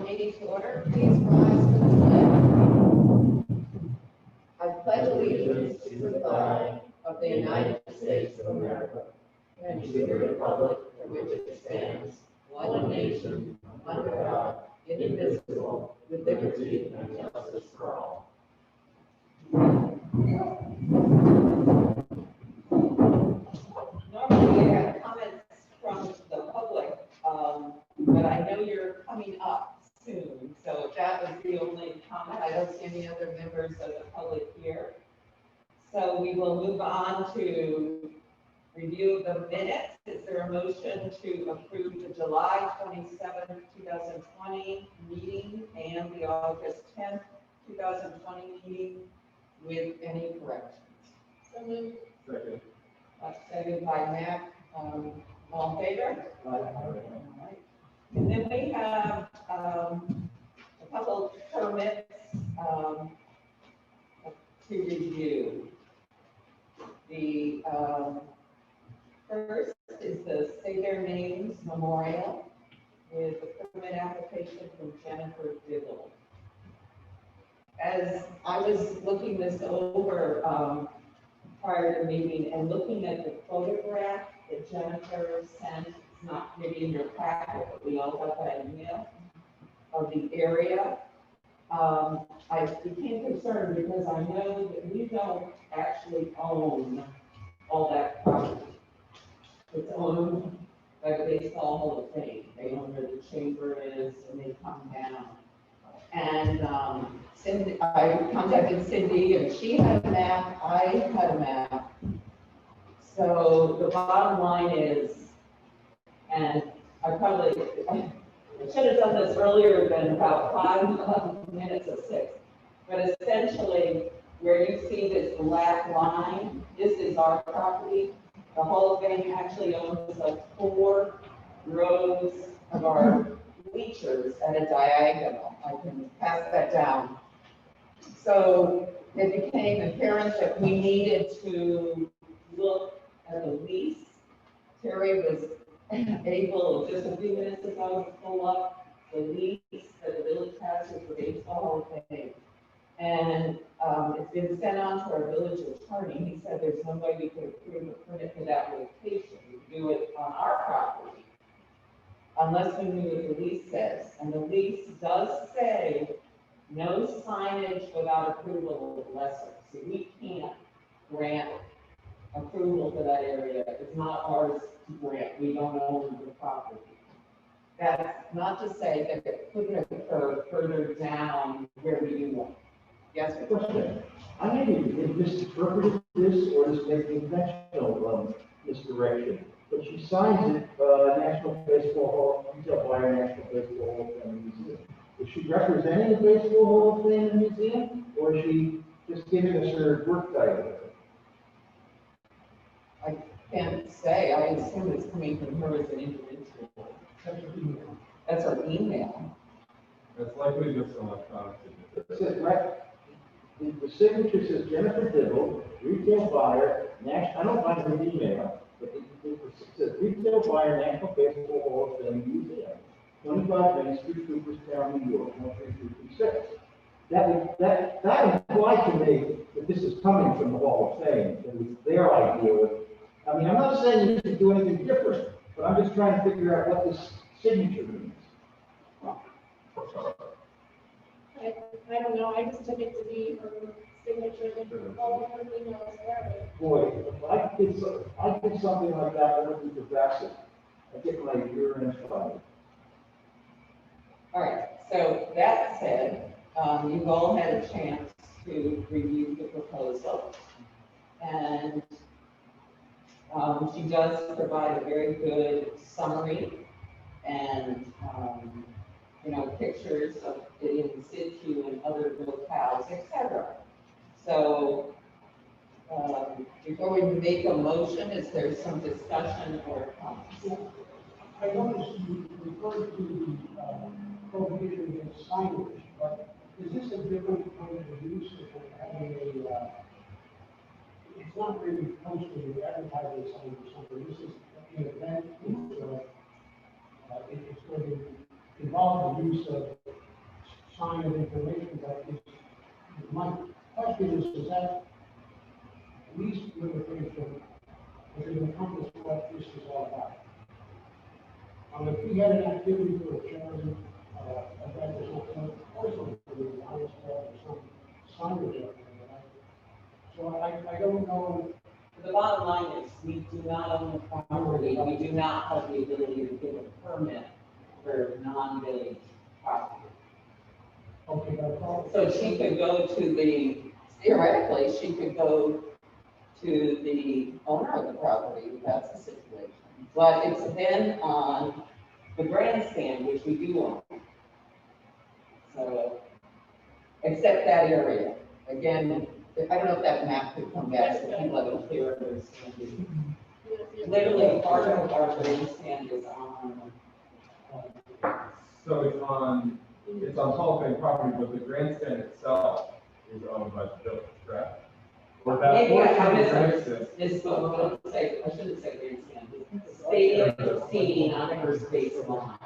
Meeting to order, please rise for the pledge. I pledge allegiance to the flag of the United States of America and to the republic for which it stands, one nation, under God, indivisible, with liberty and justice for all. Normally we have comments from the public, but I know you're coming up soon, so that was the only comment. I don't see any other members of the public here. So we will move on to review of the minutes. Is there a motion to approve the July 27th, 2020 meeting and the August 10th, 2020 meeting with any corrections? So moved. Second. Seconded by Matt. All in favor? All right. And then we have a couple of permits to review. The first is the Say Their Names Memorial with the permit application from Jennifer Dibble. As I was looking this over prior to the meeting and looking at the photograph that Jennifer sent, it's not maybe in your packet, but we all got that email of the area. I became concerned because I know that we don't actually own all that property. It's owned by the Baseball Hall of Fame. They own where the chamber is and they come down. And Cindy, I contacted Cindy and she had a map, I had a map. So the bottom line is, and I should have done this earlier than about 5 minutes of 6, but essentially where you see this black line, this is our property. The Hall of Fame actually owns like 4 rows of our bleachers at a diagonal. I can pass that down. So it became apparent that we needed to look at the lease. Terry was able, just a few minutes ago, to pull up the lease that the village has with the Baseball Hall of Fame. And it's been sent on to our village attorney. He said there's no way we could approve a permit for that location. We do it on our property, unless we knew what the lease says. And the lease does say no signage without approval of the lessor. So we can't grant approval for that area. It's not ours to grant. We don't own the property. That's not to say that it couldn't occur further down where we do one. Yes, Question. I may have misinterpreted this or this may be conventional misdirection, but she signs it National Baseball Hall, retail buyer, National Baseball Hall of Fame Museum. Is she representing the Baseball Hall of Fame Museum, or is she just giving us her work title? I can't say. I assume it's coming from her as an individual. That's her email. That's likely just electronic signature. It says, right, the signature says Jennifer Dibble, retail buyer, I don't find her email, but it says retail buyer, National Baseball Hall of Fame Museum, 25 Main Street, Cooperstown, New York, 13226. That implied to me that this is coming from the Hall of Fame, and it's their idea of, I mean, I'm not saying you should do anything different, but I'm just trying to figure out what this signature means. I don't know, I just took it to be her signature, that all of her emails were. Boy, if I did something like that, I would be progressive. I get my urine fired. All right, so that said, you've all had a chance to review the proposal. And she does provide a very good summary and, pictures of it in situ and other locales, et cetera. So, before we make a motion, is there some discussion or comments? I noticed you referred to the prohibition against signage, but is this a different kind of use of having a, it's not really posted or advertising sign or something, this is an event, it's going to involve the use of sign of information, but my question is that least limitation, does it encompass what this is all about? If we had an activity for a charity, event or something, of course, for the Lions Club or some signage up there, right? So I don't know. The bottom line is, we do not own the property, we do not have the ability to give a permit for non-village property. Okay, that's all. So she could go to theoretically, she could go to the owner of the property, if that's the situation. But it's then on the grandstand, which we do own. So, except that area. Again, I don't know if that map could come back, so people have a clear understanding. Literally, part of our grandstand is on. So it's on Hall of Fame property, but the grandstand itself is owned by the village, correct? Or that Maybe I portion of the have grandstand. I shouldn't say grandstand. Stadium seating on her space line.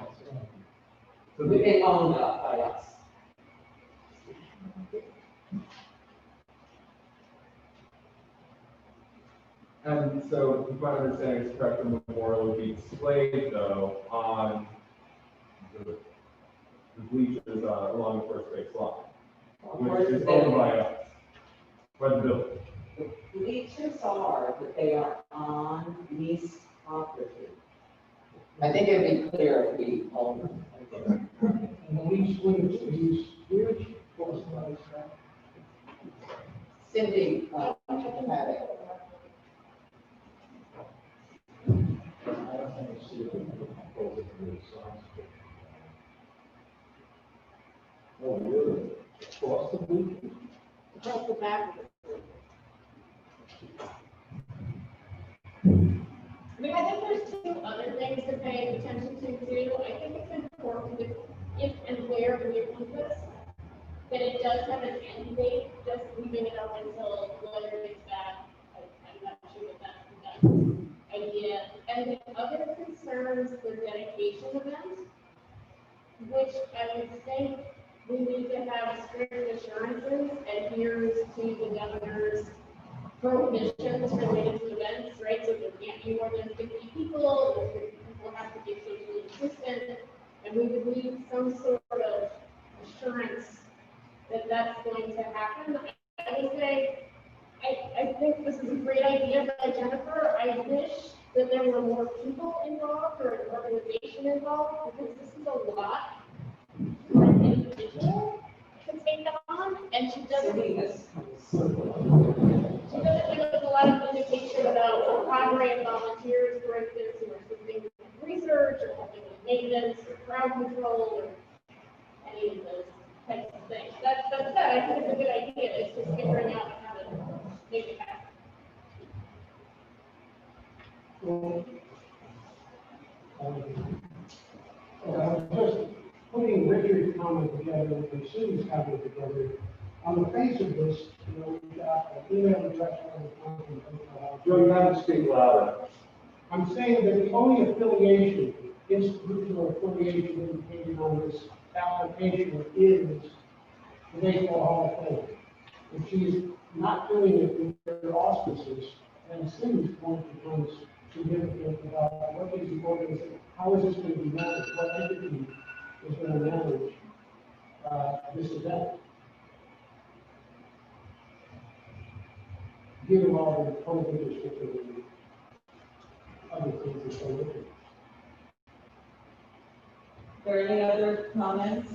So We've the, been owned up by us. and so if my understanding is correct, the memorial would be displayed though on the bleachers along the first base line, which is owned by us, by the village. The bleachers are, but they are on leased property. I think it'd be clear if we own them. And the least limits to use, which was like that. Cindy, had it. I don't think I see it. Oh, really? Across the bleachers? Across the back. I mean, I think there's two other things to pay attention to too. I think it's important that if and where we approve this, that it does have an end date, just leaving it up until whether it's back. I'm not sure that that's the best idea. And the other concerns, the dedication event, which I would think we need to have strict assurances, adherence to the governor's prohibitions related to events, right? So there can't be more than 50 people, or 50 people have to be socially distant, and we would need some sort of assurance that that's going to happen. I would say, I think this is a great idea by Jennifer. I wish that there were more people involved or an organization involved, because this is a lot for an individual to take on, and she doesn't. Cindy has She doesn't give us a lot of indication about cadre volunteers, for instance, who are assisting with research or helping with maintenance or crowd control or any of those types of things. That said, I think it's a good idea. It's just figuring out how to make it happen. Just putting Richard's comment together and Sue's comment together, on the face of this, we've got an email address on the front. Joe, you have to speak louder. I'm saying that the only affiliation, institutional affiliation indicated on this application is the Baseball Hall of Fame. if she's not doing it with her auspices, then Cindy's point becomes significant about what is the organization, how is this going to be managed, what entity is going to manage this event. Given all the COVID restrictions and other things that go with it. Are there any other comments?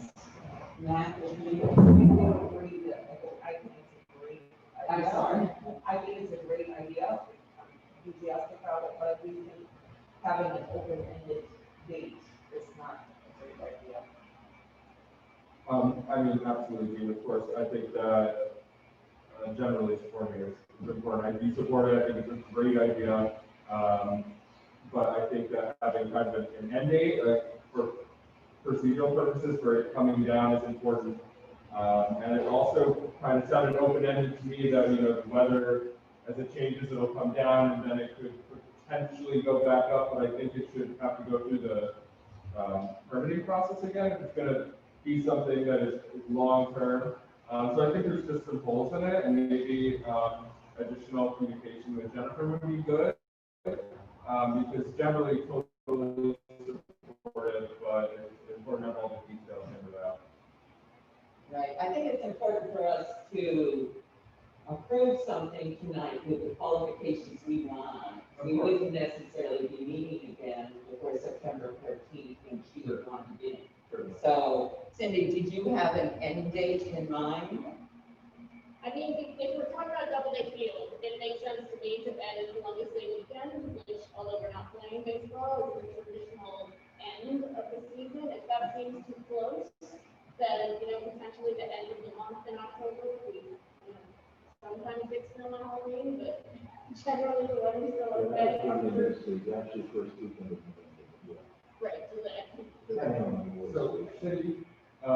Matt, would you? agree that I think it's a great I'm idea. sorry. I think it's a great idea. I'm enthusiastic about it, but I do think having an open-ended date is not a great idea. I mean, absolutely, Dean, of course, I think that generally supporting it is important. I do support it, I think it's a great idea. But I think that having kind of an end date, for procedural purposes, for it coming down is important. And it also kind of sounded open-ended to me that, whether as it changes, it'll come down and then it could potentially go back up, but I think it should have to go through the permitting process again. If it's going to be something that is long-term. So I think there's just some holes in it, and maybe additional communication with Jennifer would be good. Because generally totally supportive, but it's important to have all the details into that. Right, I think it's important for us to approve something tonight with the qualifications we want. We wouldn't necessarily be meeting again before September 13th, and she would want to be. So, Cindy, did you have an end date in mind? I mean, if we're talking about Doubleday Field, it makes sense to me to add as long as they weekend, which, although we're not playing baseball, is the traditional end of the season. If that seems too close, then, potentially the end of the month in October, we, sometimes it's still on Halloween, but generally the weather's still okay. Actually, first weekend of November. Right, so the So, Cindy, I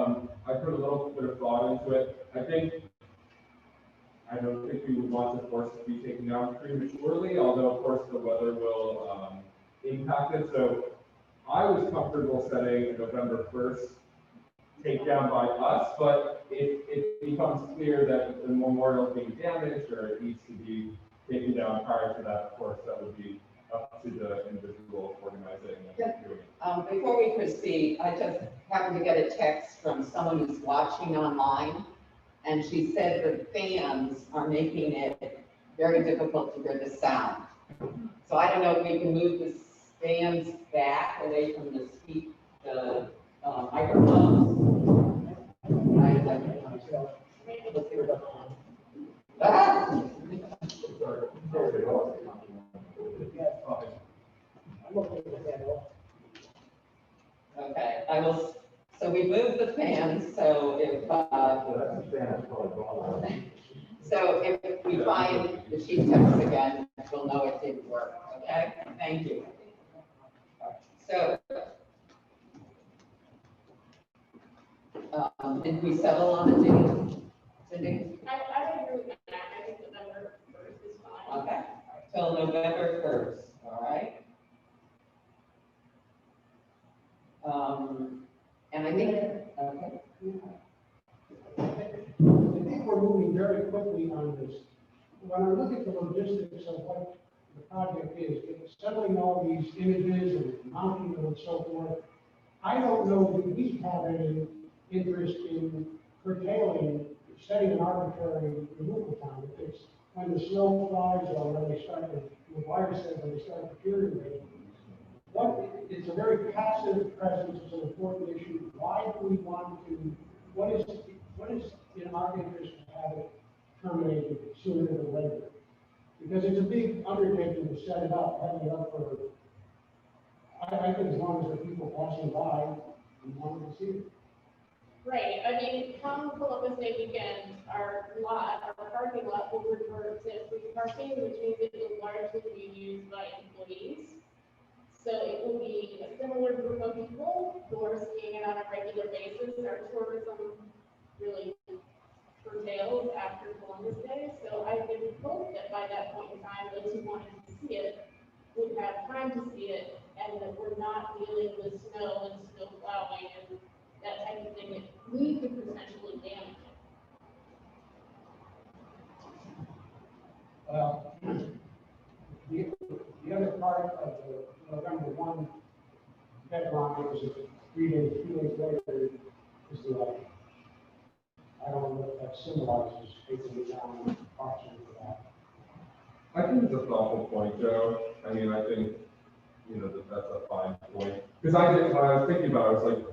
put a little bit of thought into it. I don't think we would want the force to be taken down prematurely, although of course the weather will impact it. So I was comfortable setting November 1st takedown by us, but if it becomes clear that the memorial is being damaged or it needs to be taken down prior to that, of course, that would be up to the individual organizing and doing it. Before we proceed, I just happened to get a text from someone who's watching online, and she said the fans are making it very difficult to hear the sound. So I don't know if we can move the fans back away from the microphones. Ah! Okay, so we moved the fans, so if we find the chief text again, we'll know it didn't work, okay? Thank you. So, did we settle on a date, Cindy? I agree with that. I think November 1st is fine. Okay, till November 1st, all right? And I think, okay. I think we're moving very quickly on this. When I look at the logistics of what the project is, assembling all these images and mounting them and so forth, I don't know that we have any interest in curtailing, setting an arbitrary removal time. If it's when the snow flies or when they start, the virus says when they start deteriorating. It's a very passive presence, it's an important issue. Why do we want to, what is in our interest to have it terminated sooner than later? Because it's a big undertaking to set it up, having it up for, I think as long as the people passing by, we want to see it. Right, I mean, come Columbus Day weekend, our parking lot will revert to free parking, which means it will largely be used by employees. So it will be a similar group of people who are seeing it on a regular basis. Our tourism really curtails after Columbus Day. So I would hope that by that point in time, those who wanted to see it would have time to see it, and that we're not dealing with snow and snow plowing and that type of thing that we could potentially damage it. Well, the other part of the November 1 deadline is 3 days later is the election. I don't know what that symbolizes, taking it down partially for that. I think it's a thoughtful point, Joe. I mean, I think, that's a fine point. Because when I was thinking about it, I was like,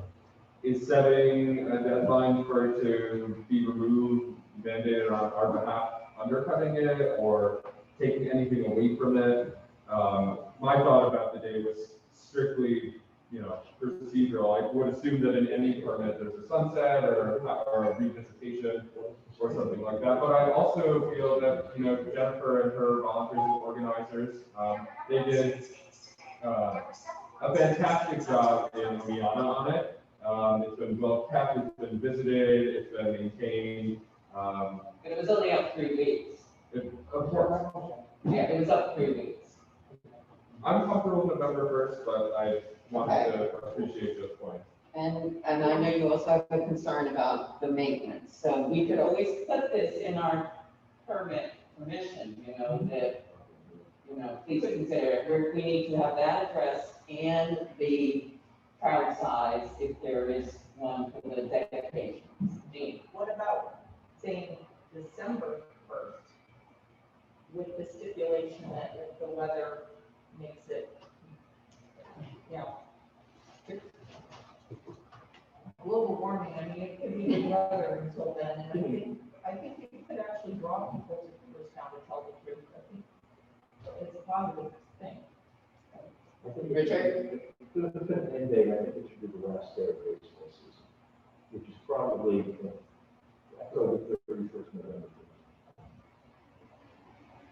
is setting a deadline for it to be removed, mandated on our behalf, undercutting it, or taking anything away from it? My thought about the day was strictly, procedural. I would assume that in any permit, there's a sunset or a revisitation or something like that. But I also feel that, Jennifer and her volunteers and organizers, they did a fantastic job in Rihanna on it. It's been well kept, it's been visited, it's been maintained. And it was only up 3 weeks. Of course, Yeah, it was up 3 weeks. I'm comfortable with November 1st, but I wanted to appreciate this point. And I know you also have a concern about the maintenance, so We could always put this in our permission, that, please consider it. We need to have that address and the crowd size if there is one for the dedication. Dean? What about saying December 1st? With the stipulation that if the weather makes it, global warming, I mean, it could be the weather until then, and I think you could actually draw people to Cooperstown to tell the truth. I think it's a positive thing. Richard? The fifth end date, I think it should be the last day of baseball season, which is probably October 31st, November 1st.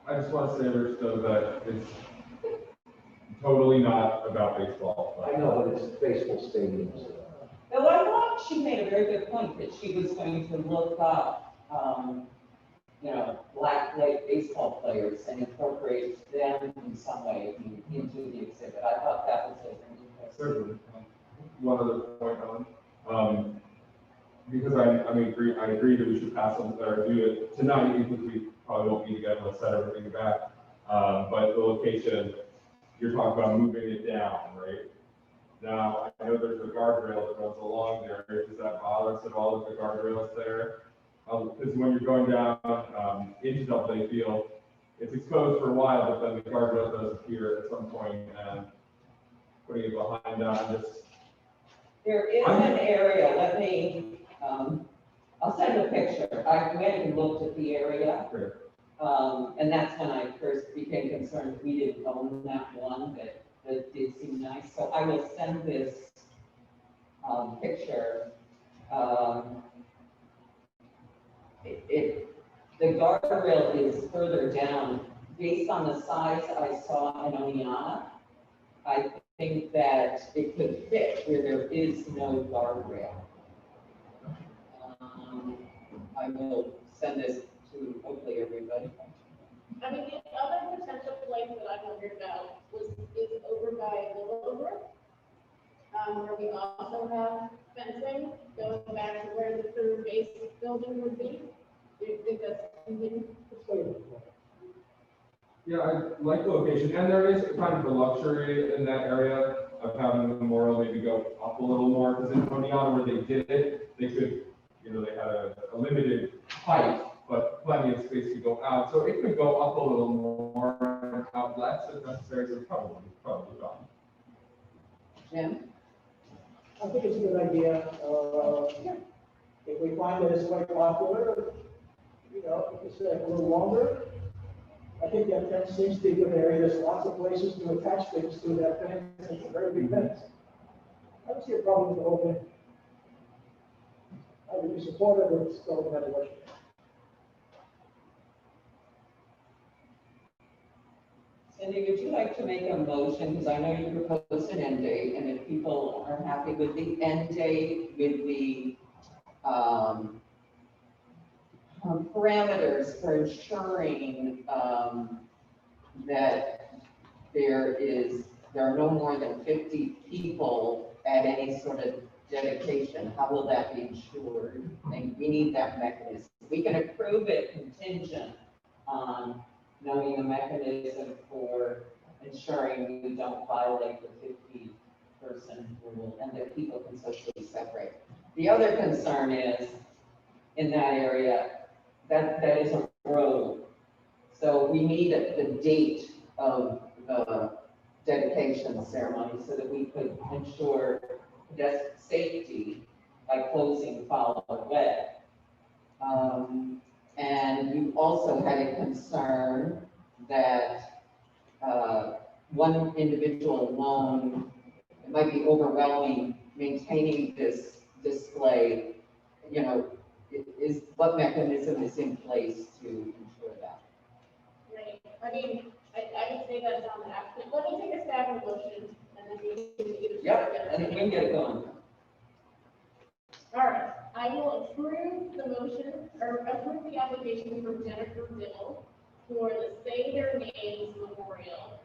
I just want to say, Rich, though, that it's totally not about baseball. I know, but it's baseball stadiums. Though I thought she made a very good point that she was going to look up, Black Lake baseball players and incorporate them in some way into the exhibit. I thought that was a Certainly. One other point on, because I agree that we should pass on or do it tonight because we probably won't be together. Let's set everything back. But the location, you're talking about moving it down, right? Now, I know there's a guardrail that runs along there. Does that bother us at all if the guardrail's there? Because when you're going down into Doubleday Field, it's exposed for a while, but then the guardrail does appear at some point, and putting it behind that, just There is an area, let me, I'll send a picture. I went and looked at the area. Sure. And that's when I first became concerned we didn't own that one, but that did seem nice. So I will send this picture. The guardrail is further down. Based on the size I saw in Oneonta, I think that it could fit where there is no guardrail. I will send this to hopefully everybody. I mean, the other potential place that I wondered about is over by Willowbrook, where we also have fencing going back to where the third base building would be. Do you think that's something? Yeah, I like the location, and there is kind of the luxury in that area of having the memorial maybe go up a little more, because in Oneonta where they did it, they could, they had a limited height, but plenty of space to go out, so it could go up a little more and out less if necessary, so probably fine. Jim? I think it's a good idea. If we find that it's quite popular, if it's a little longer, I think that fence seems to be a good area. There's lots of places to attach things to that fence. It's a very big fence. I don't see a problem with the whole thing. I would be supportive of still that election. Cindy, would you like to make a motion, because I know you proposed an end date, and if people are happy with the end date, with the parameters for ensuring that there are no more than 50 people at any sort of dedication, how will that be ensured? And we need that mechanism. We can approve it contingent on knowing the mechanism for ensuring we don't violate the 50-person rule and that people can socially separate. The other concern is, in that area, that is a road. So we need the date of the dedication ceremony so that we could ensure safety by closing the following way. And you also had a concern that one individual alone, it might be overwhelming maintaining this display, you know, is what mechanism is in place to ensure that? Right, I mean, I would say that's on the applicant. Let me take a stab at motion and then we can either. Yep, and we can get it going. All right, I will approve the motion, or approve the application for Jennifer Dill for the Say Their Names Memorial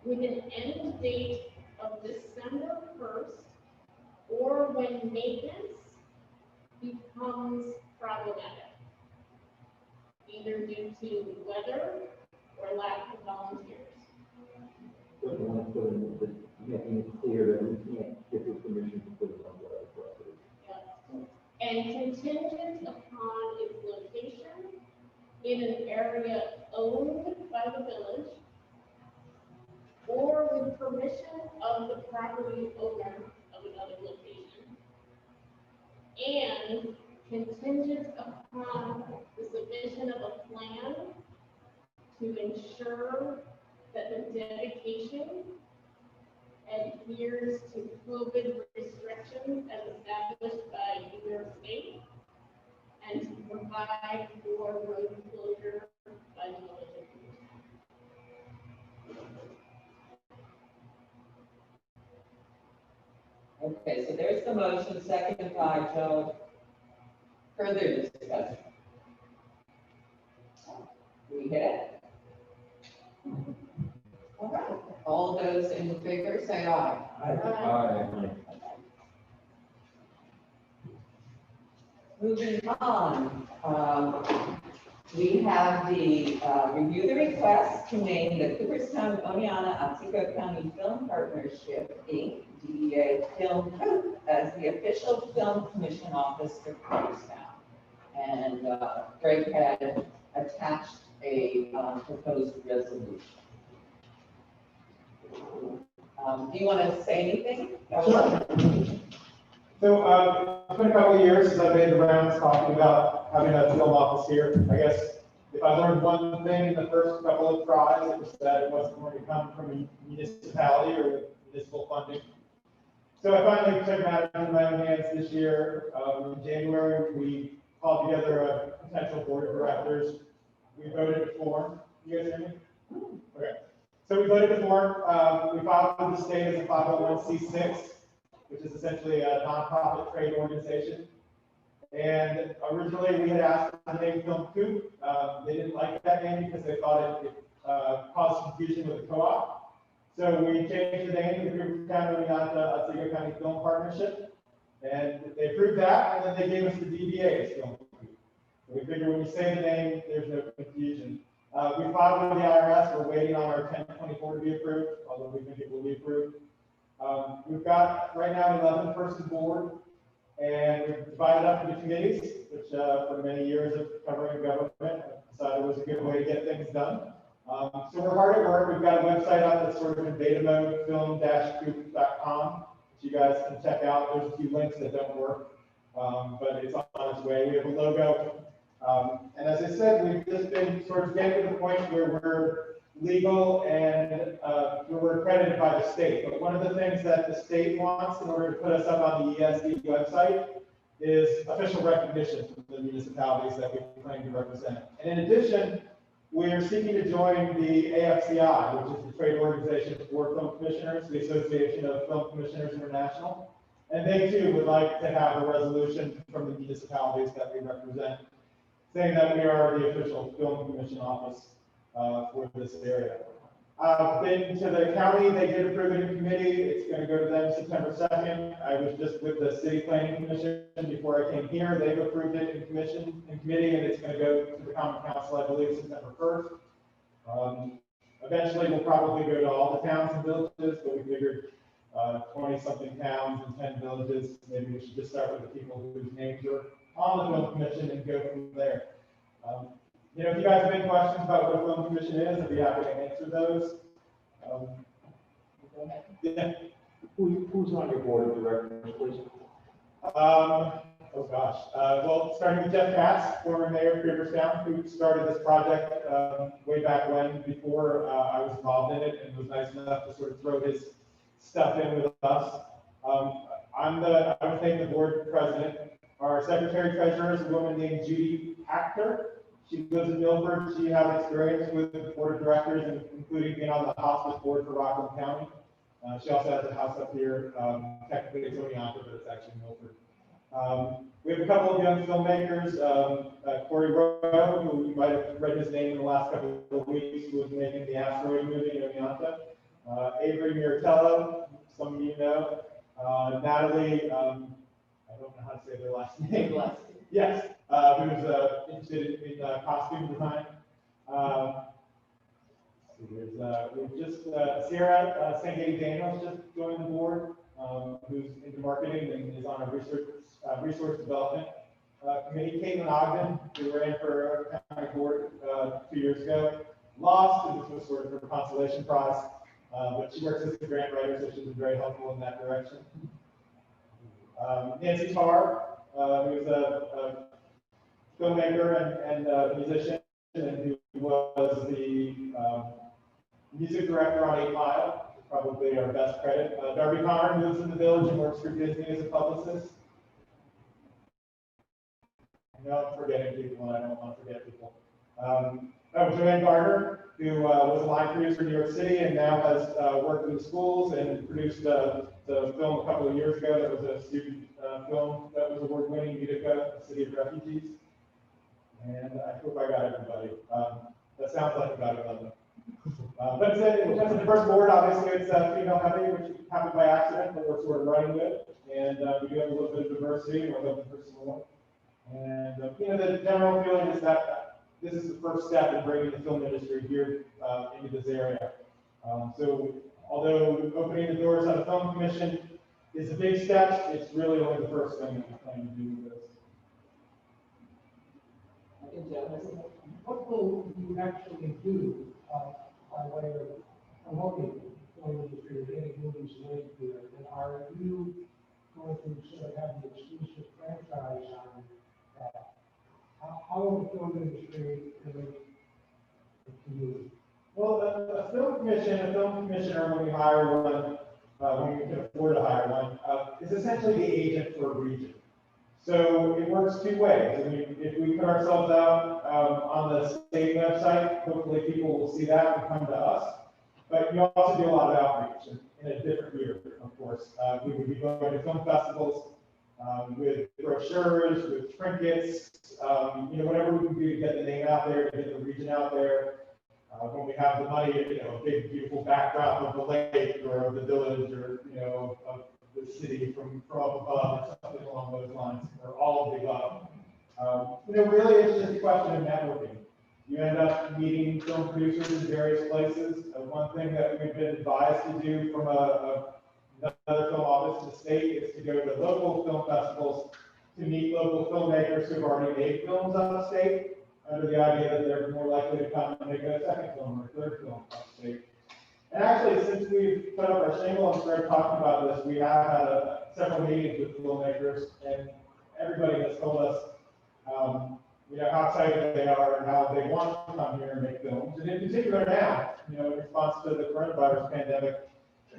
with an end date of December 1st, or when maintenance becomes problematic, either due to weather or lack of volunteers. But we want to put in, making it clear that we can't give you permission to put it on the property. And contingent upon its location in an area owned by the village or with permission of the property owner of another location. And contingent upon the submission of a plan to ensure that the dedication adheres to COVID restrictions as established by New York State and to provide for road closure by the village of Cooperstown. Okay, so there's the motion, second by Joe. Further discussion? We hit it? All right, all those in favor say aye. Aye. Moving on, we have the review the request to name the Cooperstown, Oneonta, Otsego County Film Partnership, Inc., DEA Film Group, as the official film commission office for Cooperstown. And Greg had attached a proposed resolution. Do you want to say anything? Sure. So it's been a couple of years since I made the rounds talking about having a film office here. I guess if I learned one thing in the first couple of tries, it was that it wasn't going to come from a municipality or with municipal funding. So I finally took matters in my own hands this year. In January, we called together a potential board of directors. We voted to form. You guys hear me? Okay. So we voted to form. We filed with the state as a 501c6, which is essentially a nonprofit trade organization. And originally we had asked for the name Film Coop. They didn't like that name because they thought it caused confusion with the co-op. So we changed the name to the Cooperstown, Oneonta, Otsego County Film Partnership. And they approved that, and then they gave us the DBA as Film Coop. So we figured when you say the name, there's no confusion. We filed with the IRS. We're waiting on our 1024 to be approved, although we think it will be approved. We've got right now an 11-person board, and we've divided up into committees, which for many years of covering government, decided was a good way to get things done. So we're hard at work. We've got a website up that's sort of in beta mode, film-coop.com, which you guys can check out. There's a few links that don't work, but it's on its way. We have a logo. And as I said, we've just been sort of getting to the point where we're legal and we're accredited by the state. But one of the things that the state wants in order to put us up on the ESD website is official recognition from the municipalities that we claim to represent. And in addition, we're seeking to join the AFCI, which is the trade organization for film commissioners, the Association of Film Commissioners International. And they too would like to have a resolution from the municipalities that we represent, saying that we are the official film commission office for this area. Been to the county, they did approve it in committee. It's going to go to them September 2nd. I was just with the city planning commission before I came here. They've approved it in committee, and it's going to go to the common council, I believe, September 1st. Eventually, we'll probably go to all the towns and villages, but we figured 20-something towns and 10 villages, maybe we should just start with the people whose names are on the film commission and go from there. You know, if you guys have any questions about what a film commission is, I'd be happy to answer those. Yeah. Who's on your board of directors, please? Oh gosh, well, starting with Jeff Katz, former mayor of Cooperstown, who started this project way back when, before I was involved in it, and was nice enough to sort of throw his stuff in with us. I would say the board president. Our secretary treasurer is a woman named Judy Actor. She lives in Milford. She has experience with the board of directors, including being on the hospice board for Rockland County. She also has a house up here, technically it's Oneonta, but it's actually Milford. We have a couple of young filmmakers, Corey Rowe, who you might have read his name in the last couple of weeks, who was making the Asteroid movie in Oneonta. Avery Miratello, some of you know. Natalie, I don't know how to say their last name. Yes, who's interested in costume design. We've just, Sierra Sangadi Daniels just joined the board, who's into marketing and is on a resource development committee. Caitlin Ogden, who ran for county board 2 years ago, lost, and this was sort of her consolation prize, but she works as a grant writer, so she's been very helpful in that direction. Nancy Tarr, who's a filmmaker and musician, and who was the music director on 8 Mile, probably our best credit. Darby Connor lives in the village and works for Disney as a publicist. I know I'm forgetting people, and I don't want to forget people. Joanne Gardner, who was a line producer in New York City and now has worked in the schools and produced the film a couple of years ago that was a student film that was award-winning, Utica, City of Refugees. And I hope I got everybody. That sounds like about 11. But in terms of the first board, obviously it's female heavy, which happened by accident, but we're sort of running with. And we do have a little bit of diversity, and we're looking for some more. And you know, the general feeling is that this is the first step in bringing the film industry here into this area. So although opening the doors on a film commission is a big step, it's really only the first thing that we're planning to do with this. What will you actually do by way of promoting the film industry or getting movies made here? And are you going to sort of have the exclusive franchise on that? How will the film industry relate to you? Well, a film commissioner, when we hire one, when we can afford to hire one, is essentially the agent for a region. So it works 2 ways. I mean, if we put ourselves out on the state website, hopefully people will see that and come to us. But you also do a lot of outreach in a different year, of course. We would be going to film festivals with brochures, with trinkets, you know, whatever we can do to get the name out there, to get the region out there. When we have the money, you know, a big, beautiful backdrop of the lake or of the village or, you know, of the city from up above or something along those lines, or all of the above. You know, really it's just a question of networking. You end up meeting film producers in various places. One thing that we've been advised to do from another film office in the state is to go to local film festivals to meet local filmmakers who have already made films upstate, under the idea that they're more likely to come and make a second film or third film upstate. And actually, since we've put up our shingle and started talking about this, we have had several meetings with filmmakers, and everybody has told us, you know, how excited they are and how they want to come here and make films. And in particular now, you know, in response to the coronavirus pandemic,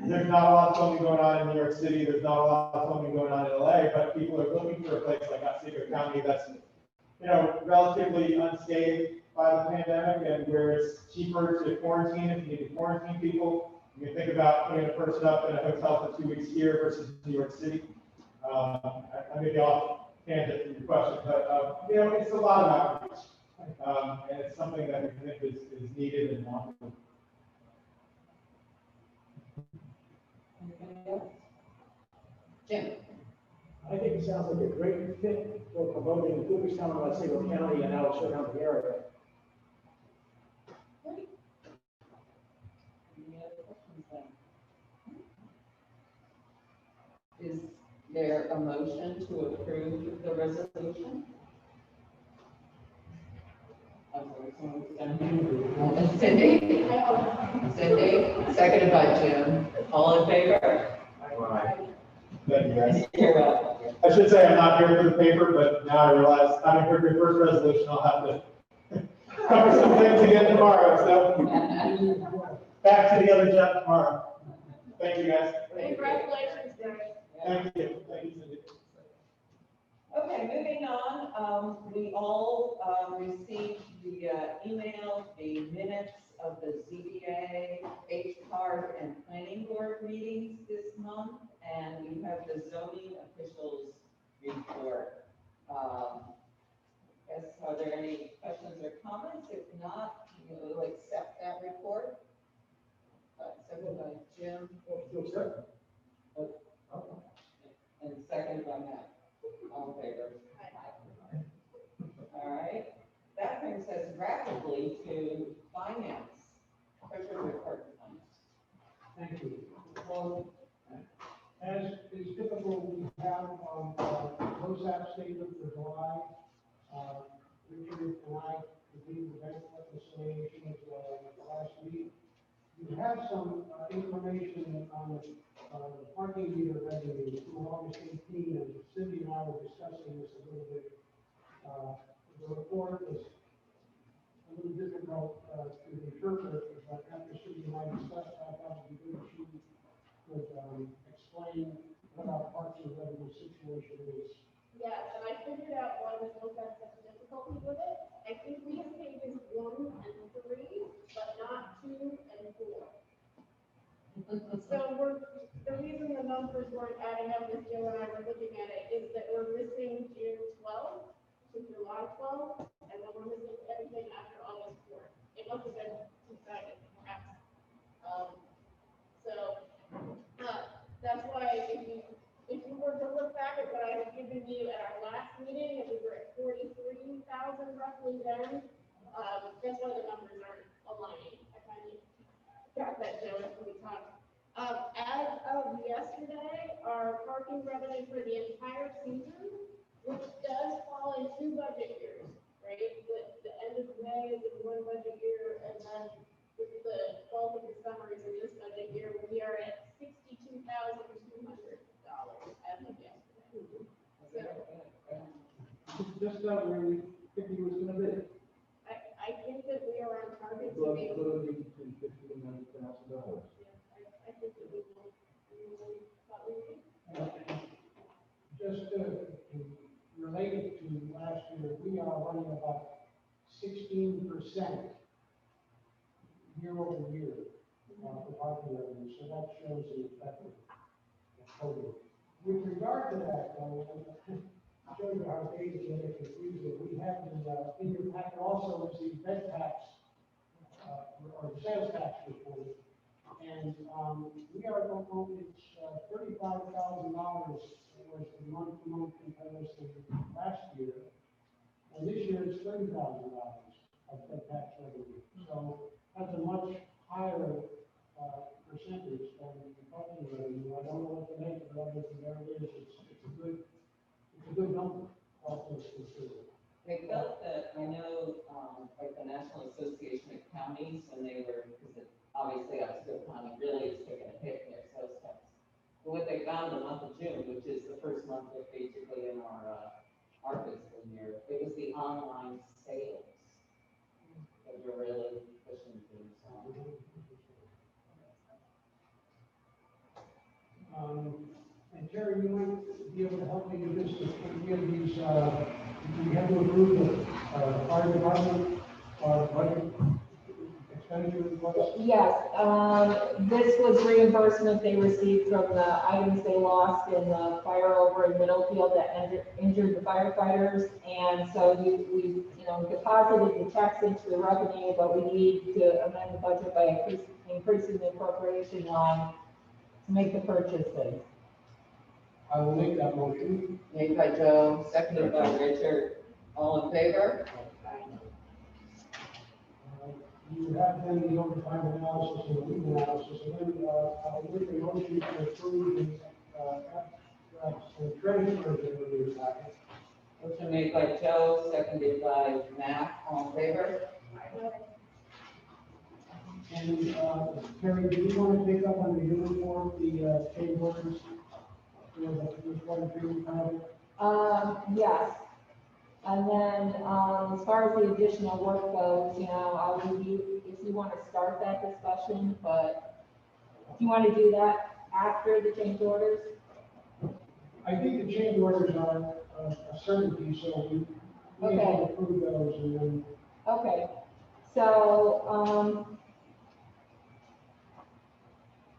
there's not a lot of filming going on in New York City, there's not a lot of filming going on in LA, but people are looking for a place like Otsego County that's, you know, relatively unscathed by the pandemic and where it's cheaper to quarantine if you need to quarantine people. You can think about putting a person up in a hotel for 2 weeks here versus New York City. I may be off tangent from your question, but you know, it's a lot of outreach, and it's something that we think is needed and wanted. Anybody else? Jim? I think it sounds like a great fit for promoting Cooperstown and Otsego County and now surrounding area. there a motion to approve the resolution? Cindy? Cindy, seconded by Jim. All in favor? Thank you, guys. You're welcome. I should say I'm not here for the paper, but now I realize having heard your first resolution, I'll have to cover some things again tomorrow, so back to the other job tomorrow. Thank you, guys. Congratulations, Greg. Thank you, Cindy. Okay, moving on, we all received via email the minutes of the ZBA, HCARB, and planning board meetings this month, and you have the zoning officials report. Yes, are there any questions or comments? If not, we'll accept that report. Seconded by Jim. And seconded by Matt. All in favor? All right, that brings us rapidly to finance. Treasurer report. Thank you. Well, as is typical, we have LoSAP statement for July. Richard and I reviewed the bank reconciliations last week. You have some information on the parking meter revenue through August 18, and Cindy and I were discussing this a little bit. The report was a little difficult to interpret, but after Cindy and I discussed, I thought it would be good if she could explain what our parking revenue situation is. Yes, and I figured out why we both had such difficulty with it. I think we have pages 1 and 3, but not 2 and 4. So the reason the numbers weren't adding up as Joe and I were looking at it is that we're missing June 12th to July 12th, and then we're missing everything after August 4th. It must have been decided, perhaps. That's why if you were to look back at what I had given you at our last meeting, and we were at 43,000 roughly then, that's why the numbers aren't aligning. I finally got that, Joe, when we talked. As of yesterday, our parking revenue for the entire season, which does fall in 2 budget years, right? The end of May is in 1 budget year, and then the bulk of the summer is in this budget year. We are at $62,200 as of yesterday. Just about where we think he was going to be. I think that we are on target to Well, be. it'll be between $50,000 and $90,000. I think that we will, thought we would. Just related to last year, we are running about 16% year over year for parking revenue, so that shows the effect of COVID. With regard to that, though, I'll show you how data is getting confusing. We have in your packet also is the bed tax or the sales tax report. And we are going, it's $35,000 was the month-to-month comparison last year. And this year it's $30,000 of bed tax revenue. So that's a much higher percentage than the parking revenue. I don't know what to make of it, other than there it is. It's a good number, all things considered. They felt that, I know, like the National Association of Counties, when they were, because obviously Otsego County really is taking a hit in their sales tax. But what they found in the month of June, which is the first month of basically in our fiscal year, it was the online sales that were really pushing things on. And Terry, you might be able to help me with this, to give these, we have to approve the fire department, budget expenditure request. Yes, this was reimbursement they received from the items they lost in the fire over in Middlefield that injured the firefighters. And so we deposited the checks into the revenue, but we need to amend the budget by increasing the appropriation line to make the purchases. I will make that motion. Made by Joe, seconded by Richard. All in favor? You have then the overtime analysis and the legal analysis, and then I'll make a motion to approve the So transfers in your packet. Motion made by Joe, seconded by Matt, all in favor? And, Terry, do you want to pick up on the uniform, the, change orders? For the water treatment project? Yes. And then, as far as the additional work goes, I'll review, if you want to start that discussion, but do you want to do that after the change orders? I think the change orders are a certainty, so we need to Okay. approve those and then. Okay, so,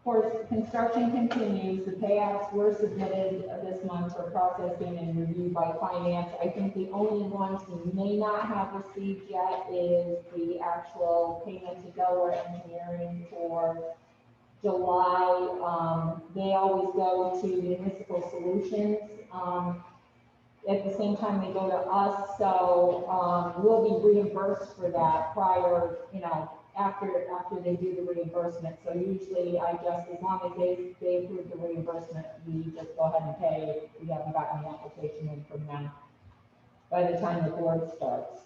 for construction continues, the payouts were submitted this month for processing and review by finance. I think the only ones we may not have received yet is the actual payment to Delaware Engineering for July. They always go to Municipal Solutions. At the same time, they go to us, so, we'll be reimbursed for that prior, after they do the reimbursement. So usually, I just, as long as they approve the reimbursement, we just go ahead and pay. We haven't gotten the application in from them by the time the board starts.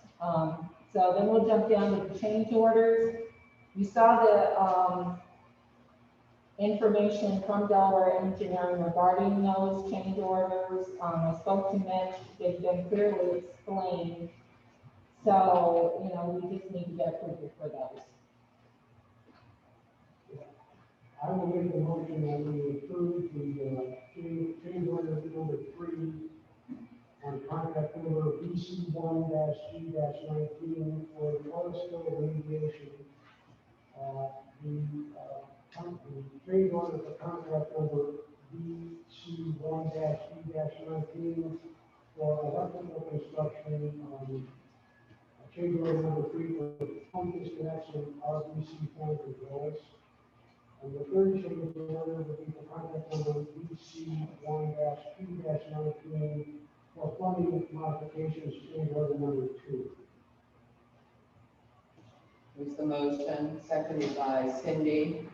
So then we'll jump down to the change orders. You saw the, information from Delaware Engineering regarding those change orders. I spoke to Mitch, they've been clearly explained. So, we just need to get approval for those. I will make the motion that we approve the, change order number 3 on contract number BC 1-G-19 for the Cooperstown remediation. The change order for contract number BC 1-G-19 for electrical construction, change order number 3 for pump disconnection, RBC tank controls. And the third change order will be for contract number BC 1-2-19 for funding modifications, change order number 2. There's the motion, seconded by Cindy.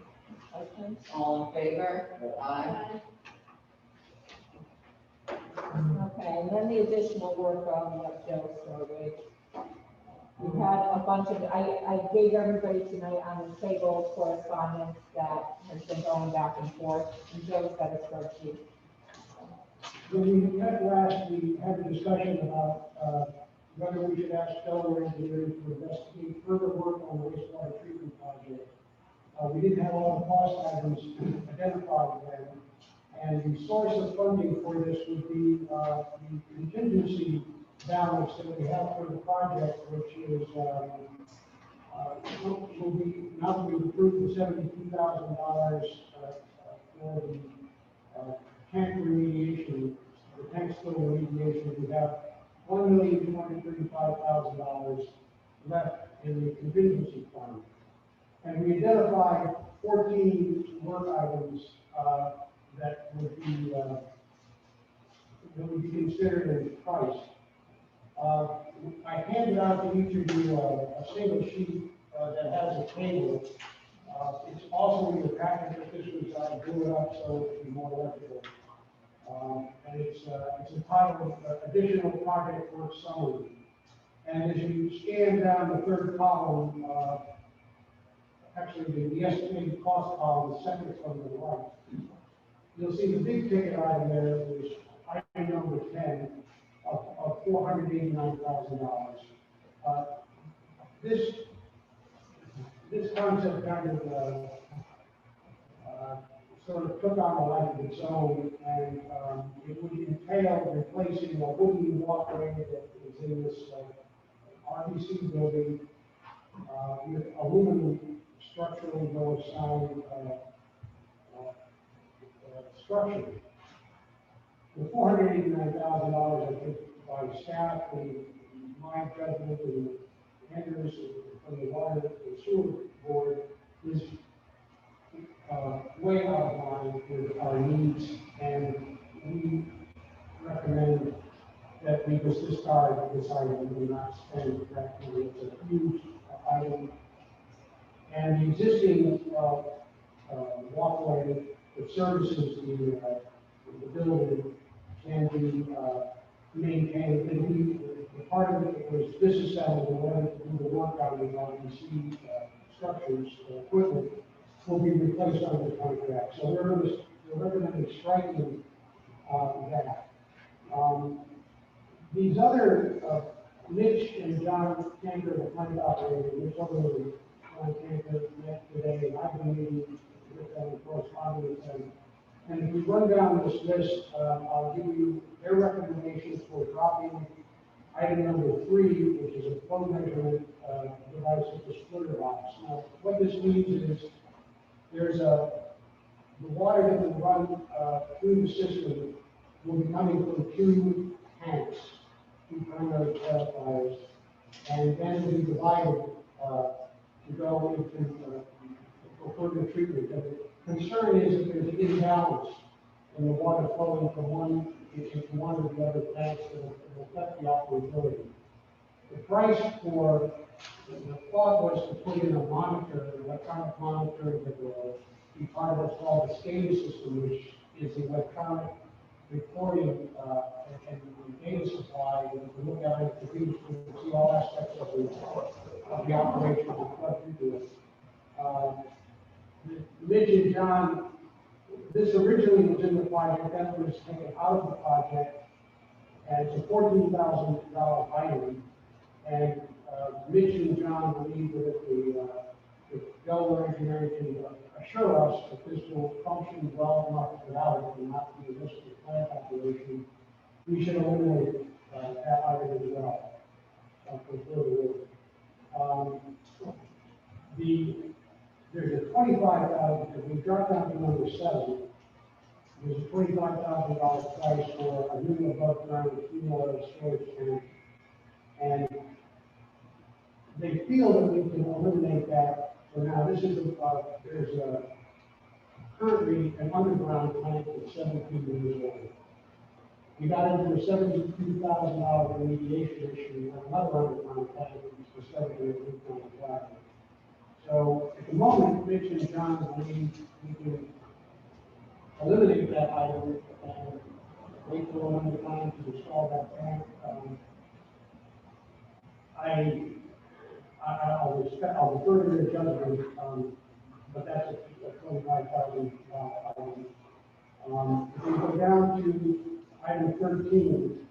Questions? All in favor? Aye. Okay, and then the additional work on what Joe started. We had a bunch of, I gave everybody tonight on the table correspondence that has been going back and forth, and Joe's got a spreadsheet. When we met last, we had a discussion about, whether we should ask Delaware Engineering to investigate further work on the wastewater treatment project. We didn't have all the cost items identified then, and the source of funding for this would be, the contingency balance that we have for the project, which is, will be, now that we've approved the $72,000, for the, tank remediation, the tank spill remediation, we have $1,235,000 left in the contingency fund. And we identified 14 work items, that would be considered in price. I handed out to each of you a single sheet that has a table. It's also in the package, but this was, I drew it up so it would be more legible. And it's entitled Additional Project Work Summary. And as you scan down the third column, actually the estimated cost column, the second from the right, you'll see the big ticket item there is item number 10 of $489,000. This concept kind of sort of took on a life of its own, and it would entail replacing a wooden walkway that is in this RBC building with aluminum structurally well sound structure. The $489,000, I think, by staff and my judgment and Andrews from the water and sewer board is way out of line with our needs, and we recommend that we just discard this item and do not spend that money. It's a huge item. And the existing walkway that services the building can be, maintained, and the part of it was disassembled in order to do the work on the RBC, structures, equipment, will be replaced under the contract. So we're recommending striking, that. These other, Mitch and John Cantor, the plant operator, Mitch over John Cantor met today, and I've been meeting with them, corresponding with them. And if we run down this list, I'll give you their recommendations for dropping item number 3, which is a flow measurement, device at the splitter box. Now, what this means is there's the water that will run, through the system will be coming from 2 tanks, 2 primary clarifiers, and then will be divided, to go into, for further treatment. And the concern is that there's an imbalance in the water flowing from one of the other tanks that will affect the operability. The price for, the thought was to put in a monitor, an electronic monitor that will be part of what's called the SCADA system, which is the electronic recording and data supply that we look at it, to see all aspects of the operation of the flood into it. Mitch and John, this originally was in the project, that was taken out of the project, and it's a $14,000 item. And Mitch and John believe that if Delaware Engineering can assure us that this will function well enough without it and not be a risk to plant operation, we should eliminate that item as well. For further work. There's a $25,000, if we drop down to number 7, there's a $25,000 price for a new above ground female storage tank. And they feel that we can eliminate that for now. This is there's currently an underground tank that's 17 years old. We got into a $72,000 remediation issue on another underground tank for 7.5. So at the moment, Mitch and John believe we can eliminate that item and wait for another time to install that tank. I'll refer to the judgment, but that's a $25,000 item. If we go down to item 13,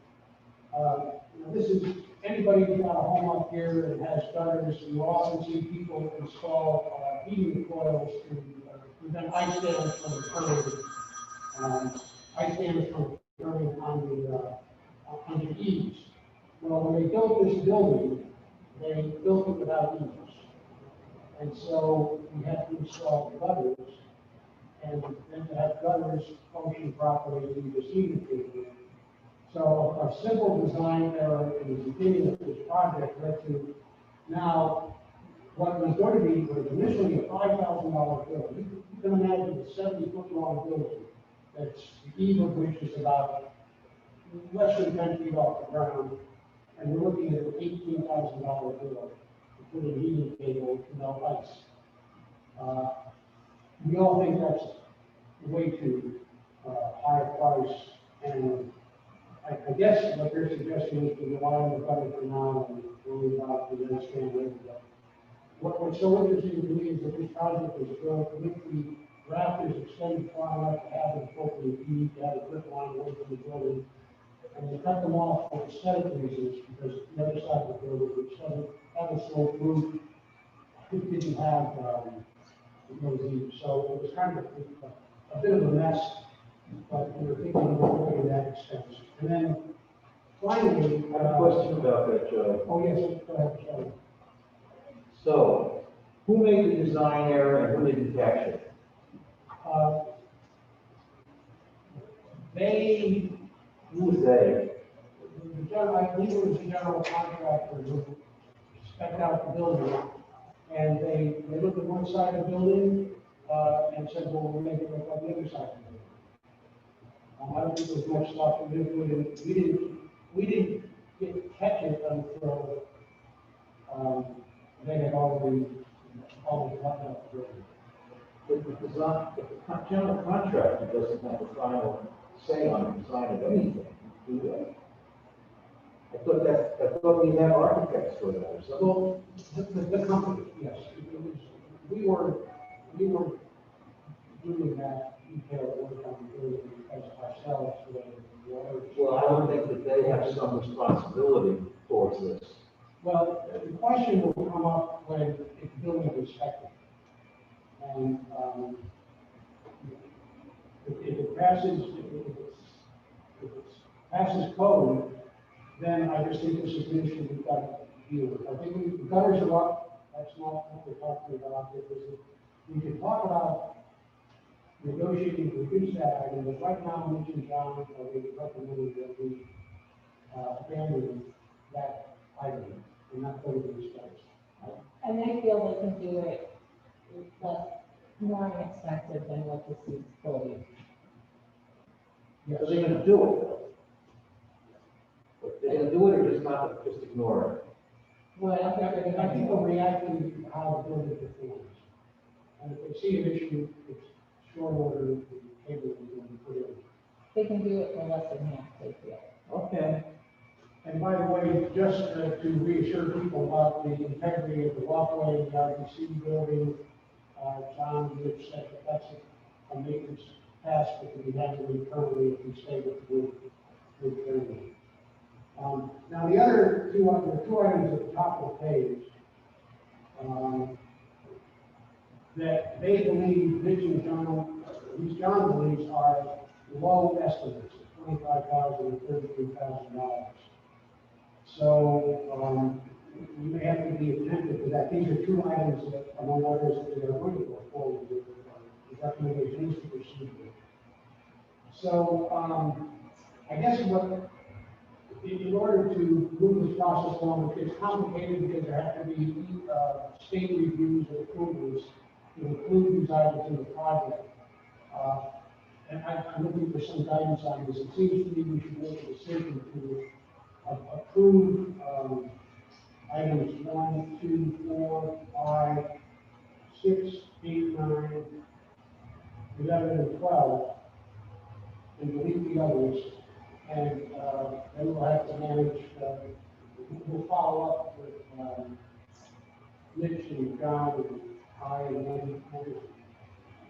this is anybody who's got a home up here that has gutters. You often see people install heating coils to prevent ice dams from occurring. Ice dams from occurring on the eaves. Well, when they built this building, they built it without eaves. And so we had to install gutters, and then to have gutters function properly, we need this heating treatment. So a simple design error in the beginning of this project led to now what was going to be was initially a $5,000 bill. You can imagine a 70-foot long building that's the eve of which is about less than 10 feet off the ground, and we're looking at an $18,000 bill to put in heating cable to melt ice. We all think that's way too high a price, and I guess what they're suggesting is to rely on the budget for now and worry about the next standard. What's so interesting to me is that this project was built with the rafters extended far enough to have an appropriate heat, to have a drip line away from the building. And they cut them off for aesthetic reasons because the other side of the building, which doesn't have a slope roof, it didn't have those heat. So it was kind of a bit of a mess, but we were thinking about going to that expense. And then finally, I have a question about that, Joe. Oh, yes, go ahead, Joe. So, who made the design error and who didn't catch it? Who was they? I believe it was the general contractor who spec'd out the building, and they looked at one side of the building, and said, well, we'll make it look like the other side of the building. I don't think there was much thought into it, and we didn't catch it until, they had already gotten up the building. But the general contractor doesn't have the final say on the design of anything, do they? I thought we had architects for that or something. Well, the company, yes, it was, we were doing that detailed work on the building as ourselves, with water. Well, I don't think that they have some responsibility towards this. Well, the question will come up when if the building is inspected. And, if it passes, if it passes code, then I just think this is an issue we've got to deal with. I think the gutters are up, that's not what we're talking about, because we can talk about negotiating to reduce that item, but right now, Mitch and John are recommending that we, abandon that item and not put it in space. And they feel they can do it less, more inexpensive than what this is quoting. Yes. So they're gonna do it though. But they're gonna do it or just ignore it? What, I think they'll react to how the building performs. And if they see an issue, it's short order, the cable is going to put in. they can do it for less than half, they feel. Okay. And by the way, just to reassure people about the integrity of the walkway in the RDC building, John Rich said that that's a maintenance task that can be handled internally if we stay with the building. Now, the other two items at the top of the page, that they believe, Mitch and John, at least John believes, are low estimates of $25,000 and $33,000. So, we may have to be attentive to that. These are two items that, among others, that are going to go forward with the recommendations to proceed with. So, I guess in order to move this process along, it's complicated because there have to be state reviews and approvals to include these items in the project. And I'm looking for some guidance on this. It seems to me we should make a decision to approve items 1, 2, 4, 5, 6, 8, 9, 11, and 12, and delete the others. And then we'll have to manage, we'll follow up with Mitch and John and I and then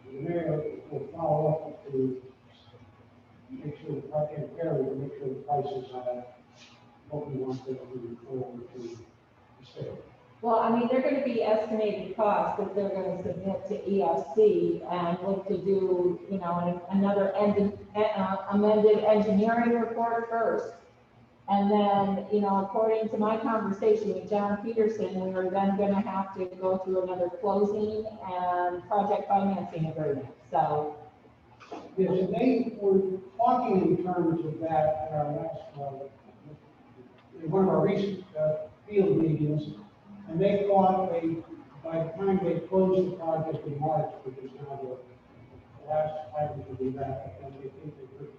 the mayor will follow up to make sure the project carries, to make sure the prices are what we want them to be forward to the state. Well, I mean, they're gonna be estimated costs that they're gonna submit to EFC and look to do, you know, another amended engineering report first. And then, you know, according to my conversation with John Peterson, we are then gonna have to go through another closing and project financing agreement, so. Yes, and they were talking in terms of that at our last, in one of our recent field meetings, and they thought by the time they closed the project in March, which is now the last item to be that, and they think they could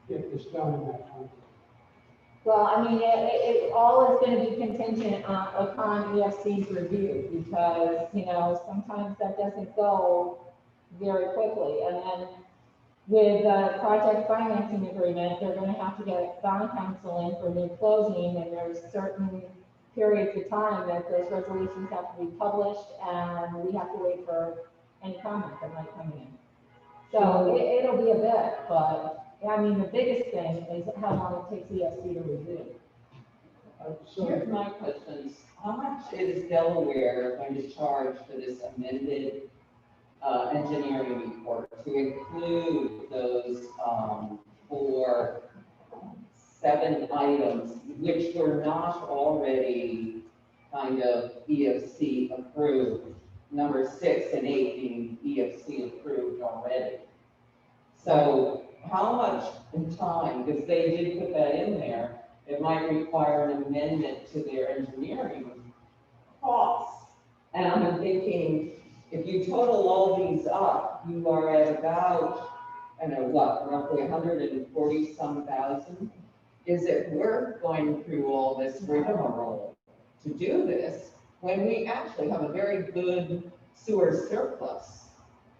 get this done in that time. Well, I mean, it all is gonna be contingent upon EFC's review, because, you know, sometimes that doesn't go very quickly. And then with the project financing agreement, they're gonna have to get bond counsel in for new closing, and there's certain periods of time that those resolutions have to be published, and we have to wait for any comment that might come in. So it'll be a bit, but, I mean, the biggest thing is how long it takes EFC to review. So Here's my questions. How much is Delaware going to charge for this amended engineering report to include those 7 items which were not already kind of EFC approved? Number 6 and 8 being EFC approved already. So how much in time, because they did put that in there, it might require an amendment to their engineering costs. And I'm thinking, if you total all these up, you are at about, I don't know what, roughly 140 some thousand. Is it worth going through all this rigmarole to do this when we actually have a very good sewer surplus?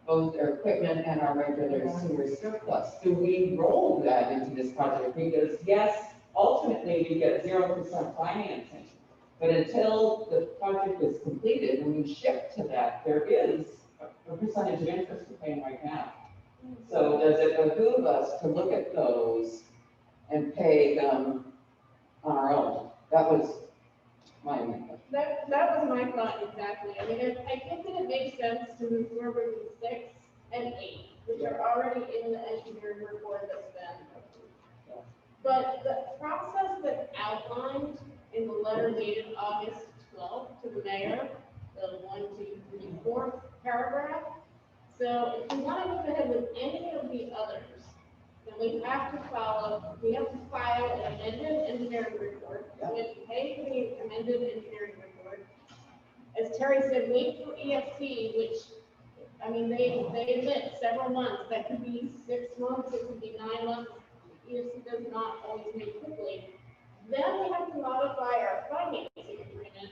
both our equipment and our regular sewer surplus. Do we roll that into this project? Because yes, ultimately we get 0% financing. But until the project is completed and we ship to that, there is a percentage of interest we're paying right now. So does it behoove us to look at those and pay them on our own? That was my opinion. That was my thought exactly. I mean, I think that it makes sense to move forward with 6 and 8, which are already in the engineering report that's been approved. But the process that's outlined in the letter dated August 12th to the mayor, the 1, 2, 3, 4th paragraph. So if we want to move ahead with any of the others, then we have to file an amended engineering report. We have to pay for the amended engineering report. As Terry said, wait for EFC, which, I mean, they admit several months. That could be 6 months, it could be 9 months. EFC does not always move quickly. Then we have to modify our financing agreement.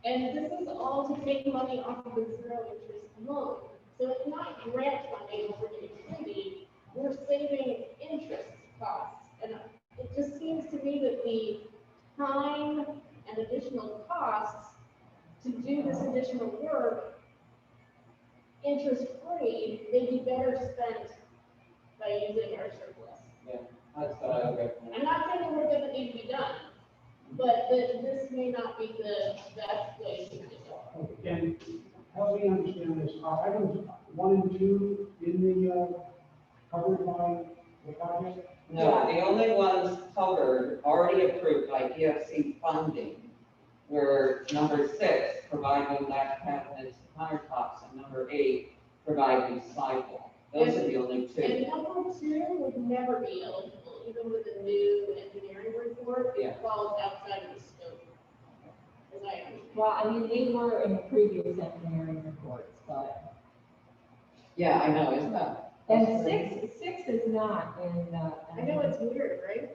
And this is all to take money off of the zero interest loan. So it's not grant funding for the utility, we're saving interest costs. And it just seems to me that the time and additional costs to do this additional work, interest-free, may be better spent by using our surplus. Yeah, that's what I would recommend. I'm not saying the work doesn't need to be done, but that this may not be the best way to do it. And help me understand this, are items 1 and 2 in the, covered by the project? No, the only ones covered, already approved by EFC funding, were number 6, providing lab cabinets, countertops, and number 8, providing recycle. Those are the only 2. And number 2 would never be eligible, even with the new engineering report, Yeah. it falls outside of the scope. As I understand. Well, I mean, they were in the previous engineering reports, but, Yeah, I know, isn't that? and six is not in, I know it's weird, right?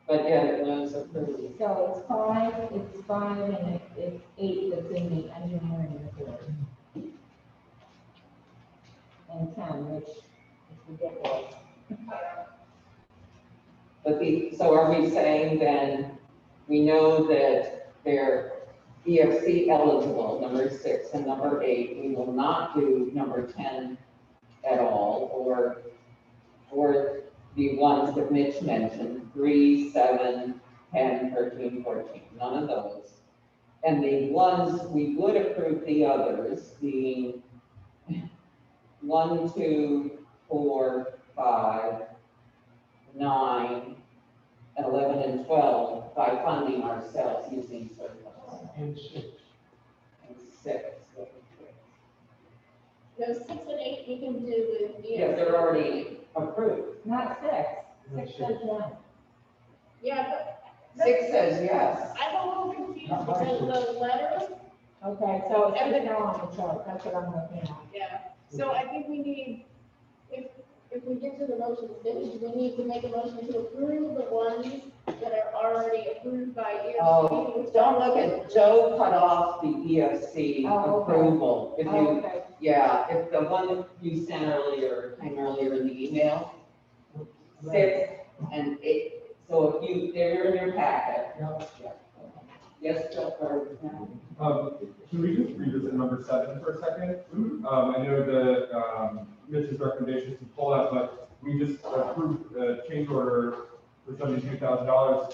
But yeah, it was approved. So it's 5, and it's 8 that's in the engineering report. And 10, which is ridiculous. But so are we saying then, we know that they're EFC eligible, number 6 and number 8, we will not do number 10 at all, or the ones that Mitch mentioned, 3, 7, 10, 13, 14, none of those. And the ones we would approve the others, being 1, 2, 4, 5, 9, 11, and 12 by funding ourselves using surplus. And 6. And 6. Those 6 and 8 we can do with the. Yeah, they're already approved. Not 6, 6 says 1. Yeah, but. 6 says yes. I'm a little confused because the letters, Okay, so it's everything on the chart, that's what I'm looking at. yeah, so I think we need, if we get to the motion stage, we need to make a motion to approve the ones that are already approved by EFC. Oh, don't look at, Joe cut off the EFC Oh, okay. approval. If Oh, you, okay. yeah, if the one you sent earlier, came earlier in the email, 6 and 8. So if they're in your packet. Yeah. Yes, Joe, or, Can we just revisit number 7 for a second? I know that, Mitch's recommendation is to pull out, but we just approved a change order for $72,000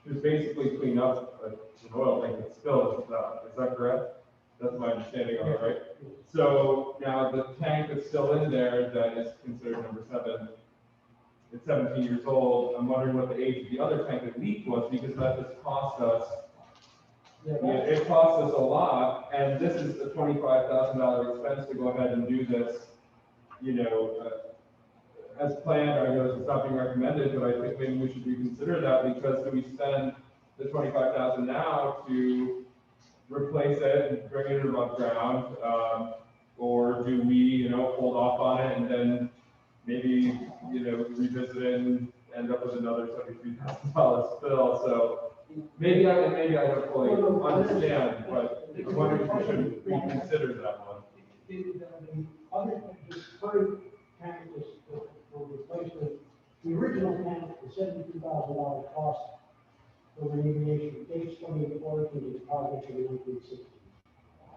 to basically clean up an oil tank that's spilled. Is that correct? That's my understanding of it, right? So now the tank that's still in there that is considered number 7, it's 17 years old. I'm wondering what the age of the other tank that leaked was, because that just cost us. Yeah, it costs us a lot, and this is a $25,000 expense to go ahead and do this, as planned. I know it's not being recommended, but I think maybe we should reconsider that, because do we spend the $25,000 now to replace it and bring it above ground, or do we, hold off on it and then maybe, revisit it and end up with another $73,000 bill? So maybe I don't fully understand, but I'm wondering if we should reconsider that one. The for remediation dates from the origin of the project in the 1960s.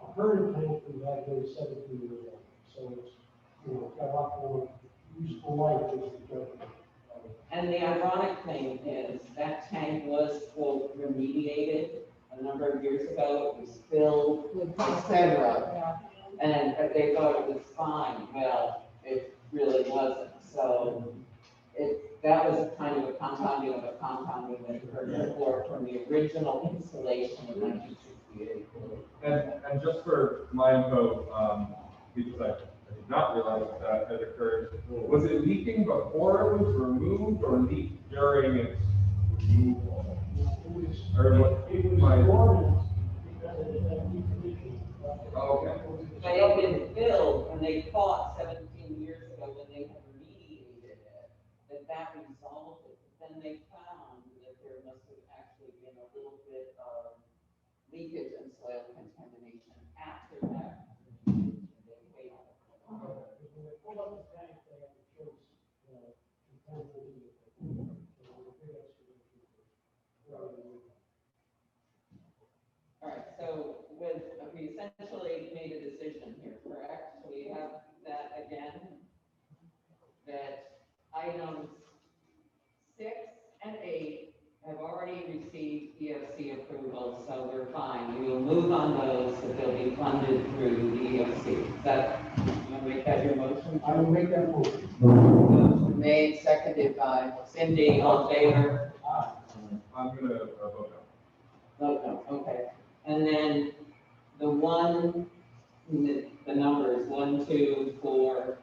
The current tank we have is 17 years old, so it's, it's got a lot more useful life as the judgment. And the ironic thing is that tank was, quote, remediated a number of years ago. It was filled, etc. Yeah. And they thought it was fine. Well, it really wasn't. So that was kind of a compounding of a compounding that occurred before from the original installation in 1968. And just for my info, because I did not realize that had occurred, was it leaking before it was removed or leaked during its removal? Or what? It was dormant because it had decommissioned. Okay. They had been filled and they thought 17 years ago when they had remediated it, that resolved it. But then they found that there must have actually been a little bit of leakage and soil contamination after that. Pull up the tank, they have to choose, contaminated. All right, so we essentially made a decision here, correct? So we have that again, that items 6 and 8 have already received EFC approval, so we're fine. We will move on those, but they'll be funded through the EFC. Is that, you want to make that your motion? I will make that motion. Motion made, seconded by Cindy, all in favor? I'm gonna vote No, okay. And then the numbers 1, 2, 4,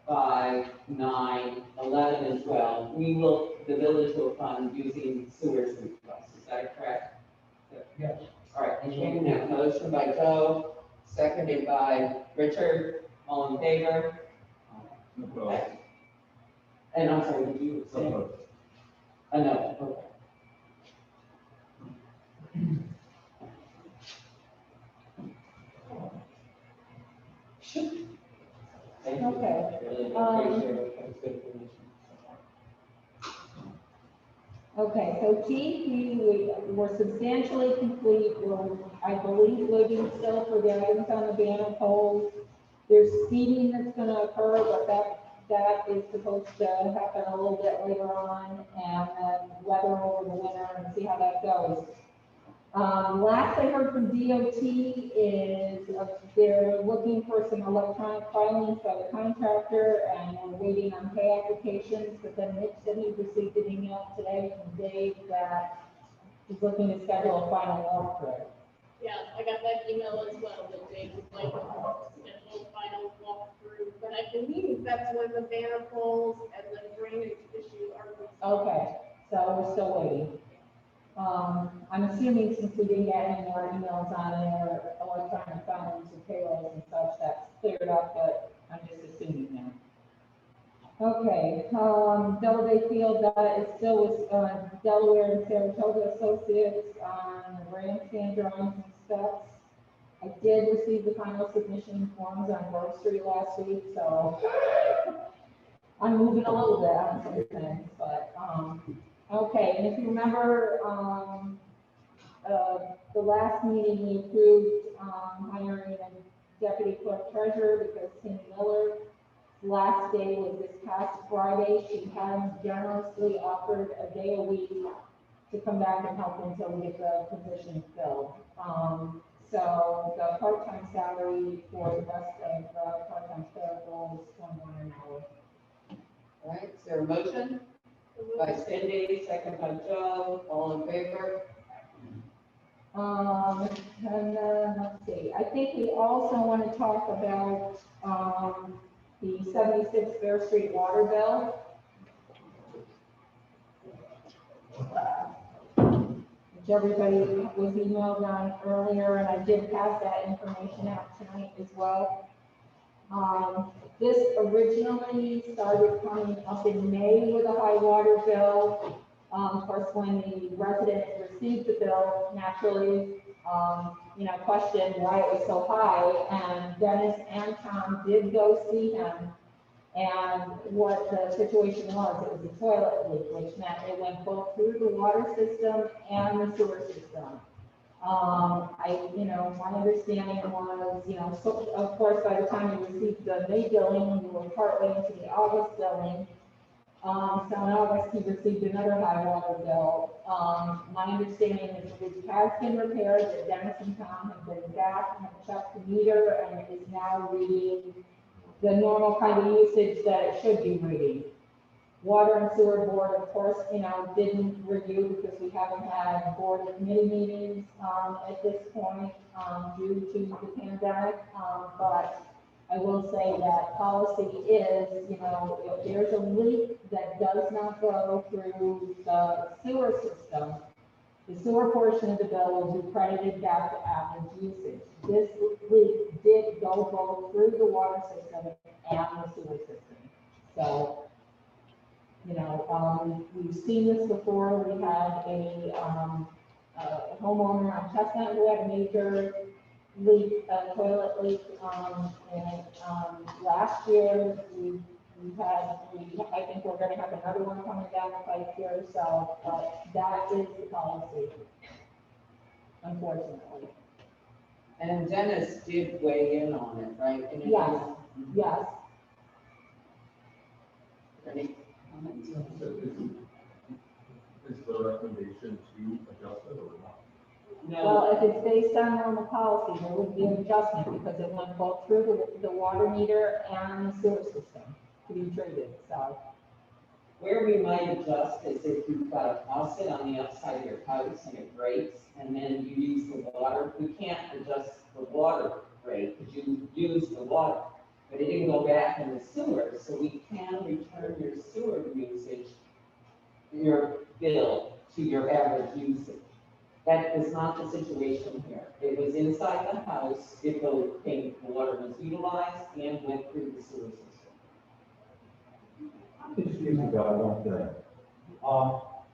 5, 9, 11, and 12, the village will fund using sewer surplus. Is that correct? Yes. All right, and we have a motion by Joe, seconded by Richard, all in favor? no. Okay. And I'm sorry, did you say? No. No, okay. Thank you. Okay. Really appreciate it. That's good information. Okay, so G, we're substantially complete, I believe, waiting still for the items on the banner poles. There's seeding that's gonna occur, but that is supposed to happen a little bit later on, and then weather over the winter and see how that goes. Last I heard from DOT is they're looking for some electronic filings by the contractor, and we're waiting on pay applications, but then Mitch said he received an email today from Dave that he's looking to schedule a final walkthrough. Yeah, I got that email as well, that Dave would like to schedule a final walkthrough, but I believe that's when the banner poles and the drainage issue are. Okay, so we're still waiting. I'm assuming since we didn't get any more emails on it, or electronic filings and payrolls and such, that's cleared up, but I'm just assuming now. Okay, Delaware Field, that is still with, Delaware and Saratoga Associates on the grandstand drawings and specs. I did receive the final submission forms on Grove Street last week, so I'm moving a little bit on some things, but, okay, and if you remember, the last meeting, we approved, hiring a deputy clerk treasurer because Cindy Miller's last day was this past Friday. She has generously offered a day a week to come back and help until we get the position filled. So the part-time salary for the rest of the part-time clerical is $21 an hour. All right, is there a motion? By Cindy, second by Joe, all in favor? And then, let's see, I think we also want to talk about, the 76 Fair Street water bill. Which everybody was emailed on earlier, and I did pass that information out tonight as well. This originally started coming up in May with a high water bill. Of course, when the resident received the bill, naturally, questioned why it was so high. And Dennis and Tom did go see him And what the situation was, it was a toilet leak, which meant it went both through the water system and the sewer system. My understanding was, so of course, by the time you received the May billing, you were partway into the August billing. So in August, he received another high water bill. My understanding is the leak has been repaired, that Dennis and Tom have been back and have checked the meter and is now reading the normal kind of usage that it should be reading. Water and Sewer Board, of course, didn't review because we haven't had board and committee meetings, at this point, due to the pandemic. But I will say that policy is, if there's a leak that does not go through the sewer system, the sewer portion of the bill will be credited back to average usage. This leak did go both through the water system and the sewer system. So, we've seen this before. We had a homeowner on Chestnut who had a major leak, toilet leak, and last year I think we're gonna have another one coming down the pipe here, so, that is the policy, unfortunately. And Dennis did weigh in on it, right? And it Yes. was- Yes, Any comments? So is the recommendation to adjust it or not? well, No, if it's based on normal policy, there would be an adjustment because it went both through the water meter and the sewer system to be treated, so. where we might adjust is if you've got a faucet on the outside of your house and it breaks, and then you use the water, we can't adjust the water rate, because you use the water. But it didn't go back in the sewer, so we can return your sewer usage, your bill to your average usage. That is not the situation here. It was inside the house, the water was utilized and went through the sewer system. I'm confused about one thing.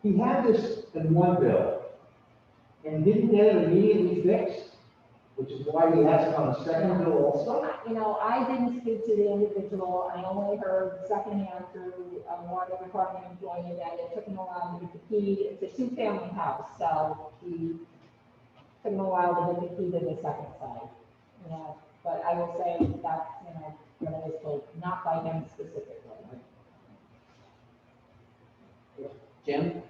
He had this in one bill and didn't get it immediately fixed, which is why he has it on a second bill also. I didn't speak to the individual, I only heard secondhand through a water department employee that it took him a while to get the key. It's a two-family house, so he took him a while to get the key to the second side. But I will say that's, what I was told, not by him specifically. Jim?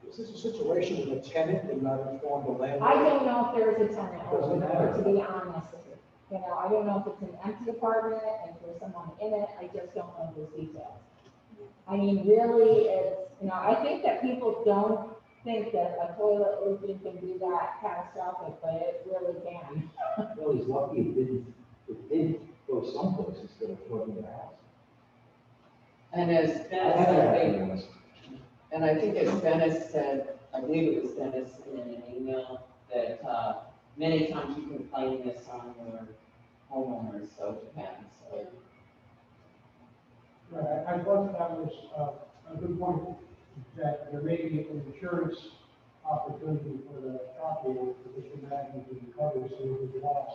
Is this a situation with a tenant and not inform the landlord? I don't know if there's a tenant over Doesn't there, matter. to be honest. I don't know if it's an empty apartment and there's someone in it, I just don't know those details. I mean, really, it's, I think that people don't think that a toilet leaking can be that catastrophic, but it really can. Well, he's lucky it did go someplace instead of flooding the house. And as I Dennis, have I that think, feeling. and I think as Dennis said, I believe it was Dennis in an email, that, many times you can claim this on your homeowners, so it depends, so. Right, I thought that was a good point, that there may be an insurance opportunity for the property owner for this imagine to recover some of his loss.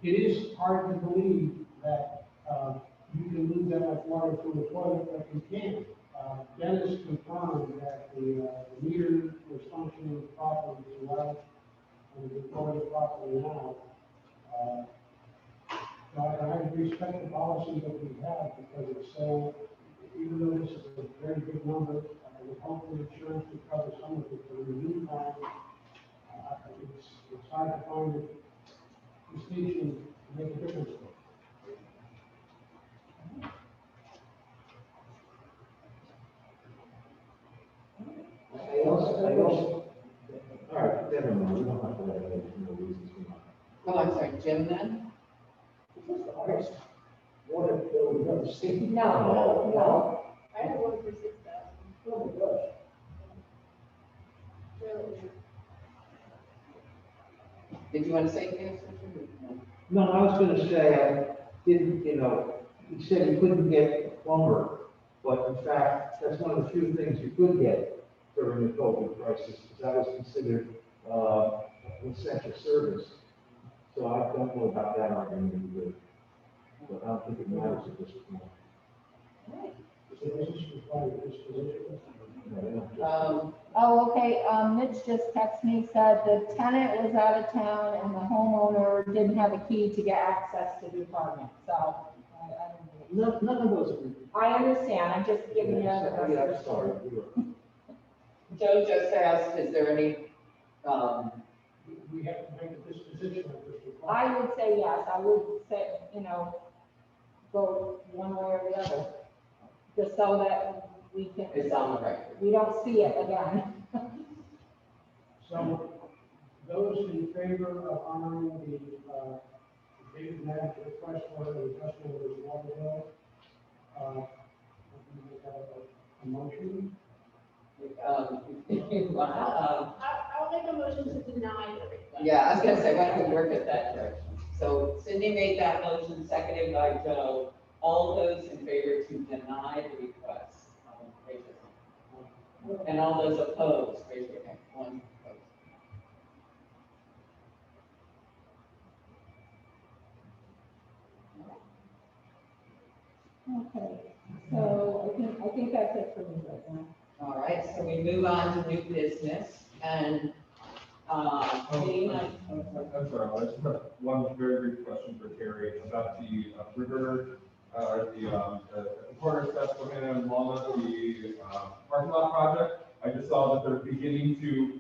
It is hard to believe that you can lose that much water from the toilet, but you can. Dennis confirmed that the meter was functioning properly throughout, and the toilet properly now. So I respect the policy that we have because it's so, even though this is a very big number, we hope the insurance will cover some of it, but in the meantime, it's hard to find a distinction to make a difference. I also, all right, never mind, we don't have to let it, no reasons we not. Oh, I'm sorry, Jim then? This is the highest water bill we've ever seen. No. I have one for $6,000. Oh, my gosh. Really? Did you want to say anything? No, I was gonna say, I didn't, he said he couldn't get a plumber, but in fact, that's one of the few things you could get during the COVID crisis, because that was considered, an essential service. So I don't know about that argument either. but I don't think it matters at this point. So this is required disposition. Oh, okay, Mitch just texted me, said the tenant was out of town and the homeowner didn't have a key to get access to the apartment, so. None of those. I understand, I'm just giving you the Yeah, rest I'm of the sorry. story. Joe just asked, is there any, We have to make a disposition of this. I would say yes, I would say, go one way or the other, just so that we can. it's on the record? We don't see it again. So those in favor of honoring the, David Maddox request for the adjustment of the water bill, we have a motion. I'll make a motion to deny the request. Yeah, I was gonna say, why don't we work at that direction? So Cindy made that motion, seconded by Joe. All those in favor to deny the request, raise your hand. And all those opposed, raise your hand. One opposed. Okay, so I think that's it for me right now. All right, so we move on to new business and, meeting on- I'm sorry, I just have one very brief question for Terry about the river, the corner Susquehanna and Walnut, the parking lot project. I just saw that they're beginning to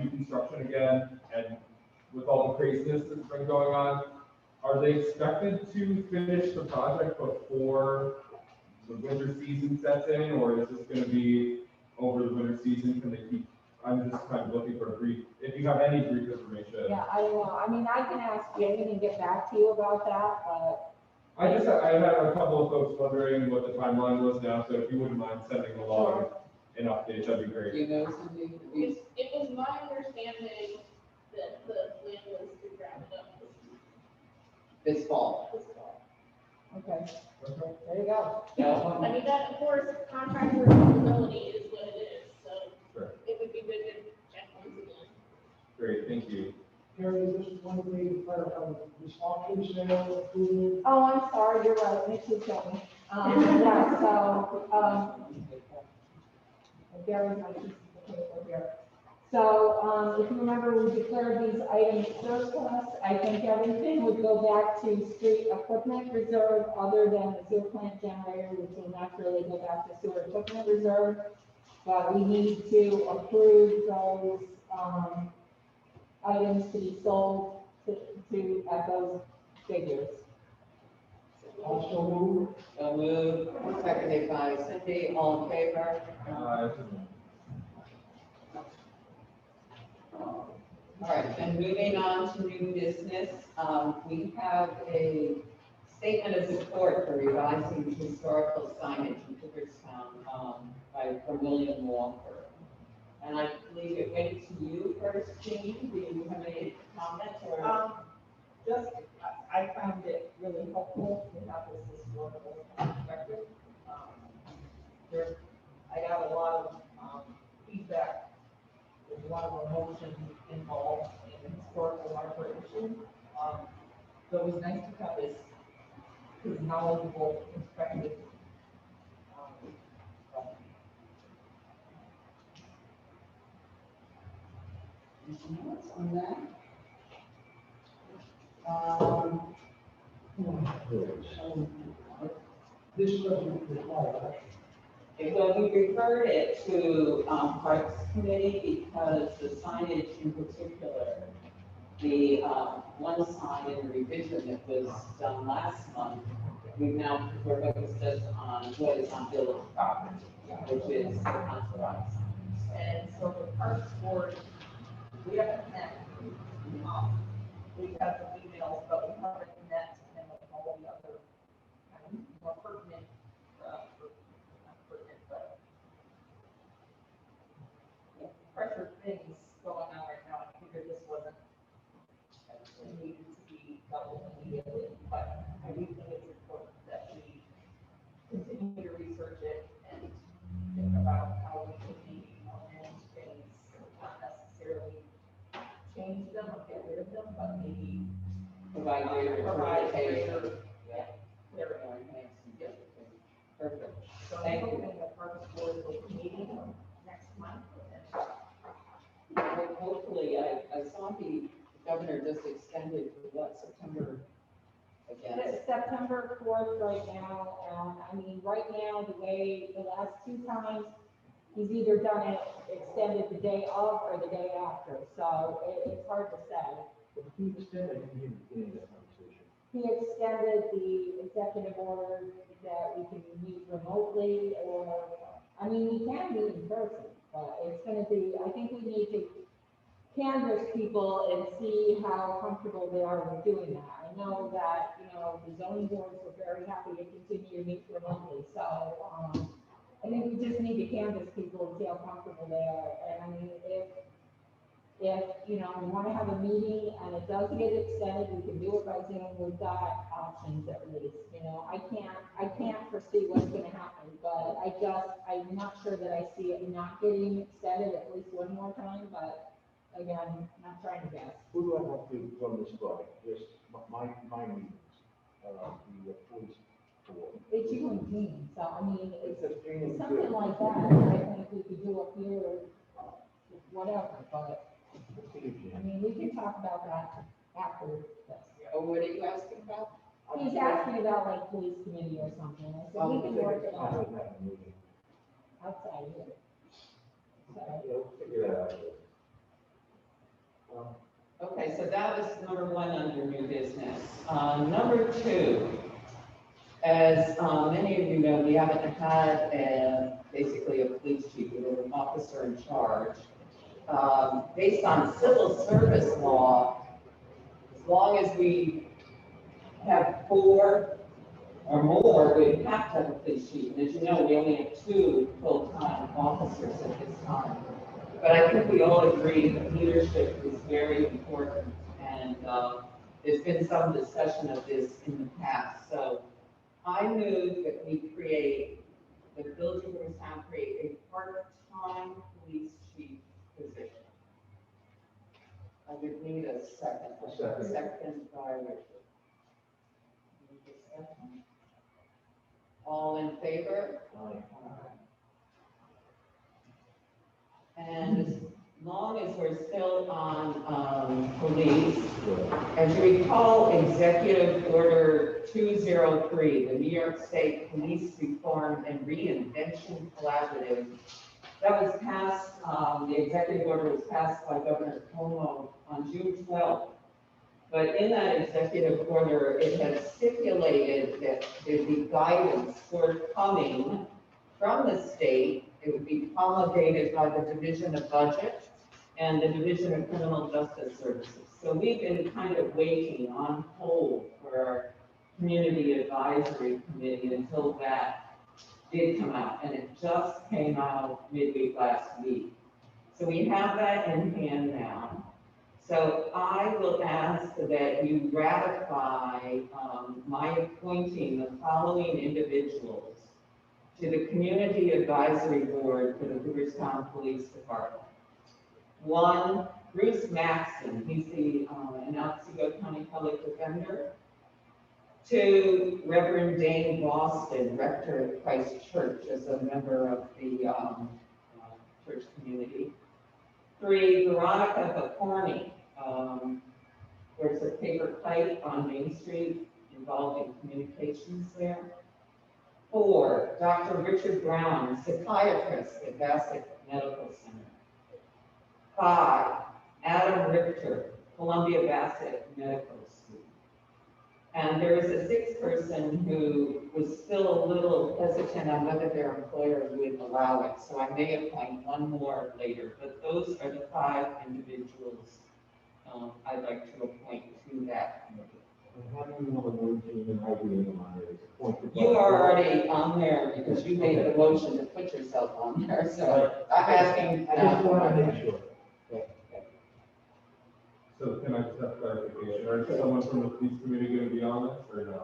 do construction again, and with all the craziness that's been going on, are they expected to finish the project before the winter season sets in, or is this gonna be over the winter season? Can they keep, I'm just kind of looking for a brief, if you have any brief information. Yeah, I don't know, I mean, I can ask Jane and get back to you about that, but. I had a couple of folks wondering what the timeline was now, so if you wouldn't mind sending along an update, that'd be Do great. you know Cindy? It was my understanding that the plan was to wrap it up This fall. this fall. Okay, there you go. No? I mean, that, of course, contractor responsibility is what it is, so Sure. it would be good to check once again. Great, thank you. Terry, this one thing to clarify, this auction sale approval, Oh, I'm sorry, you're right, Mitch is telling me. Yeah, so, Gary's my piece of paper here. So, if you remember, we declared these items surplus. I think everything would go back to street equipment reserve other than the sewer plant generator, which will naturally go back to sewer equipment reserve. But we need to approve those, items to be sold to at those figures. also move. So move, seconded by Cindy, all in favor? All right, and moving on to new business, we have a statement of support for revising historical signage in Cooperstown, from William Walker. And I believe it went to you first, Jean, do you have any comments or? Just, I found it really helpful to have this historical perspective. I got a lot of feedback with a lot of emotion involved in the historical arbitration. So it was nice to have this knowledgeable perspective. Anything else on that? This doesn't require action. Well, we referred it to Parks Committee because the signage in particular, the one sign in the revision that was done last month, we're focused just on what is on village property, which is the authorized. And so the Parks Board, we haven't met. We've had some emails, but we haven't met and all the other kind of more pertinent, not pertinent, but pressure things going on right now. I figured this wasn't needed to be dealt with immediately, but I do think it's important that we continue to research it and think about how we can maybe amend things, not necessarily change them or get rid of them, but maybe Provide greater provide interpretation. greater, yeah, Perfect. So I'm Thank you. hoping the first board will be meeting next month. Well, hopefully, I saw the governor just extended to what, September again? It's September 4th right now, and I mean, right now, the way, the last two times, he's either done it extended the day of or the day after, so it's hard to say. But he extended in the beginning of that conversation. He extended the executive order that we can meet remotely, or, I mean, we can meet in person, but it's gonna be, I think we need to canvass people and see how comfortable they are with doing that. I know that, you know, the zoning boards were very happy to continue to meet remotely, so, I think we just need to canvass people and see how comfortable they are. And I mean, if, you know, we wanna have a meeting and it does get extended, we can do it by Zoom, we've got options at least, you know. I can't foresee what's gonna happen, but I'm not sure that I see it not getting extended at least one more time, but again, not trying to guess. Who do I have to run this by? Just my meetings, the police board. It's you and Dean, so I mean, it's It's something like that, I think we could do up here, or whatever, but, I mean, we can talk about that after this. Oh, what are you asking about? He's asking about like police committee or something, I said, we can work it out outside here. So, We'll figure that out. Okay, so that was number one under new business. Number two, as many of you know, we haven't had basically a police chief, we have an officer in charge. Based on civil service law, as long as we have 4 or more, we have to have a police chief. And as you know, we only have 2 full-time officers at this time. But I think we all agree that leadership is very important, and there's been some discussion of this in the past. So I move that we create, the village of Cooperstown create a part-time police chief position. I would need a second. A second. Second by Richard. Need a second. All in favor? And as long as we're still on police, as you recall, Executive Order 203, the New York State Police Reform and Reinvention Collaborative, that was passed, the executive order was passed by Governor Cuomo on June 12th. But in that executive order, it had stipulated that there'd be guidance forthcoming from the state. It would be promulgated by the Division of Budget and the Division of Criminal Justice Services. So we've been kind of waiting on hold for our Community Advisory Committee until that did come out, and it just came out midweek last week. So we have that in hand now. So I will ask that you ratify my appointing the following individuals to the Community Advisory Board for the Cooperstown Police Department. 1, Bruce Maxson, he's the Otsego County Public Defender. 2, Reverend Dane Boston, rector of Christ Church, as a member of the church community. 3, Veronica Pacorni, there's a paper plate on Main Street involving communications there. 4, Dr. Richard Brown, psychiatrist at Bassett Medical Center. 5, Adam Richter, Columbia Bassett Medical School. And there was a 6th person who was still a little hesitant on whether their employer would allow it. So I may appoint 1 more later, but those are the 5 individuals I'd like to appoint to that committee. How do you know the word team and I do them on it? It's appointed by- You are already on there because you made the motion to put yourself on there, so I'm asking. I just want to make sure. So can I just have clarification? Or is someone from the police committee going to be on this or no?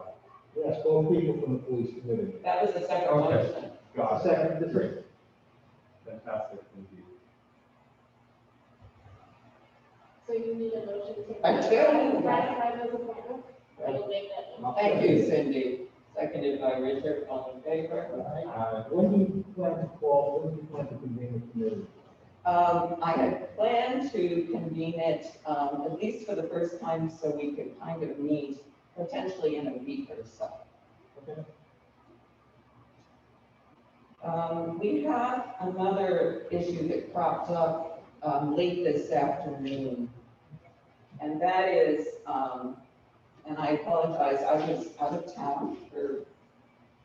Yes, both people from the police committee. That was the second Okay. motion. Got it. Second, Great. Fantastic, thank you. So you need a motion to. I do. Ratify those appointments? I will make that motion. Thank you, Cindy. Seconded by Richard, all in favor? When do you plan to call, when do you plan to convene the committee? I had planned to convene it, at least for the first time, so we could kind of meet potentially in a week or so. Okay. We have another issue that cropped up, late this afternoon. And that is, and I apologize, I was out of town for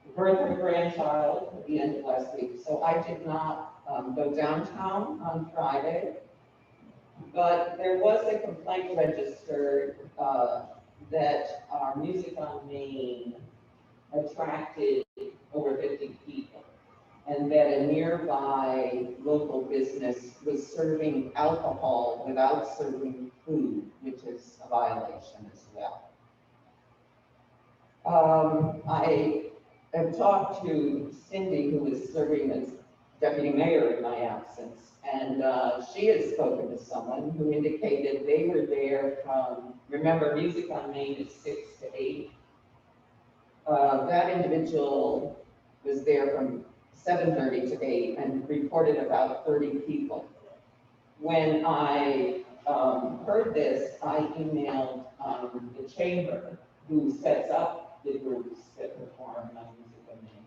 the birth of a grandchild at the end of last week, so I did not go downtown on Friday. But there was a complaint registered that our Music on Main attracted over 50 people, and that a nearby local business was serving alcohol without serving food, which is a violation as well. I have talked to Cindy, who is serving as deputy mayor in my absence, and she has spoken to someone who indicated they were there from, remember, Music on Main is 6 to 8. That individual was there from 7:30 to 8 and reported about 30 people. When I heard this, I emailed the chamber, who sets up the groups that perform on Music on Main.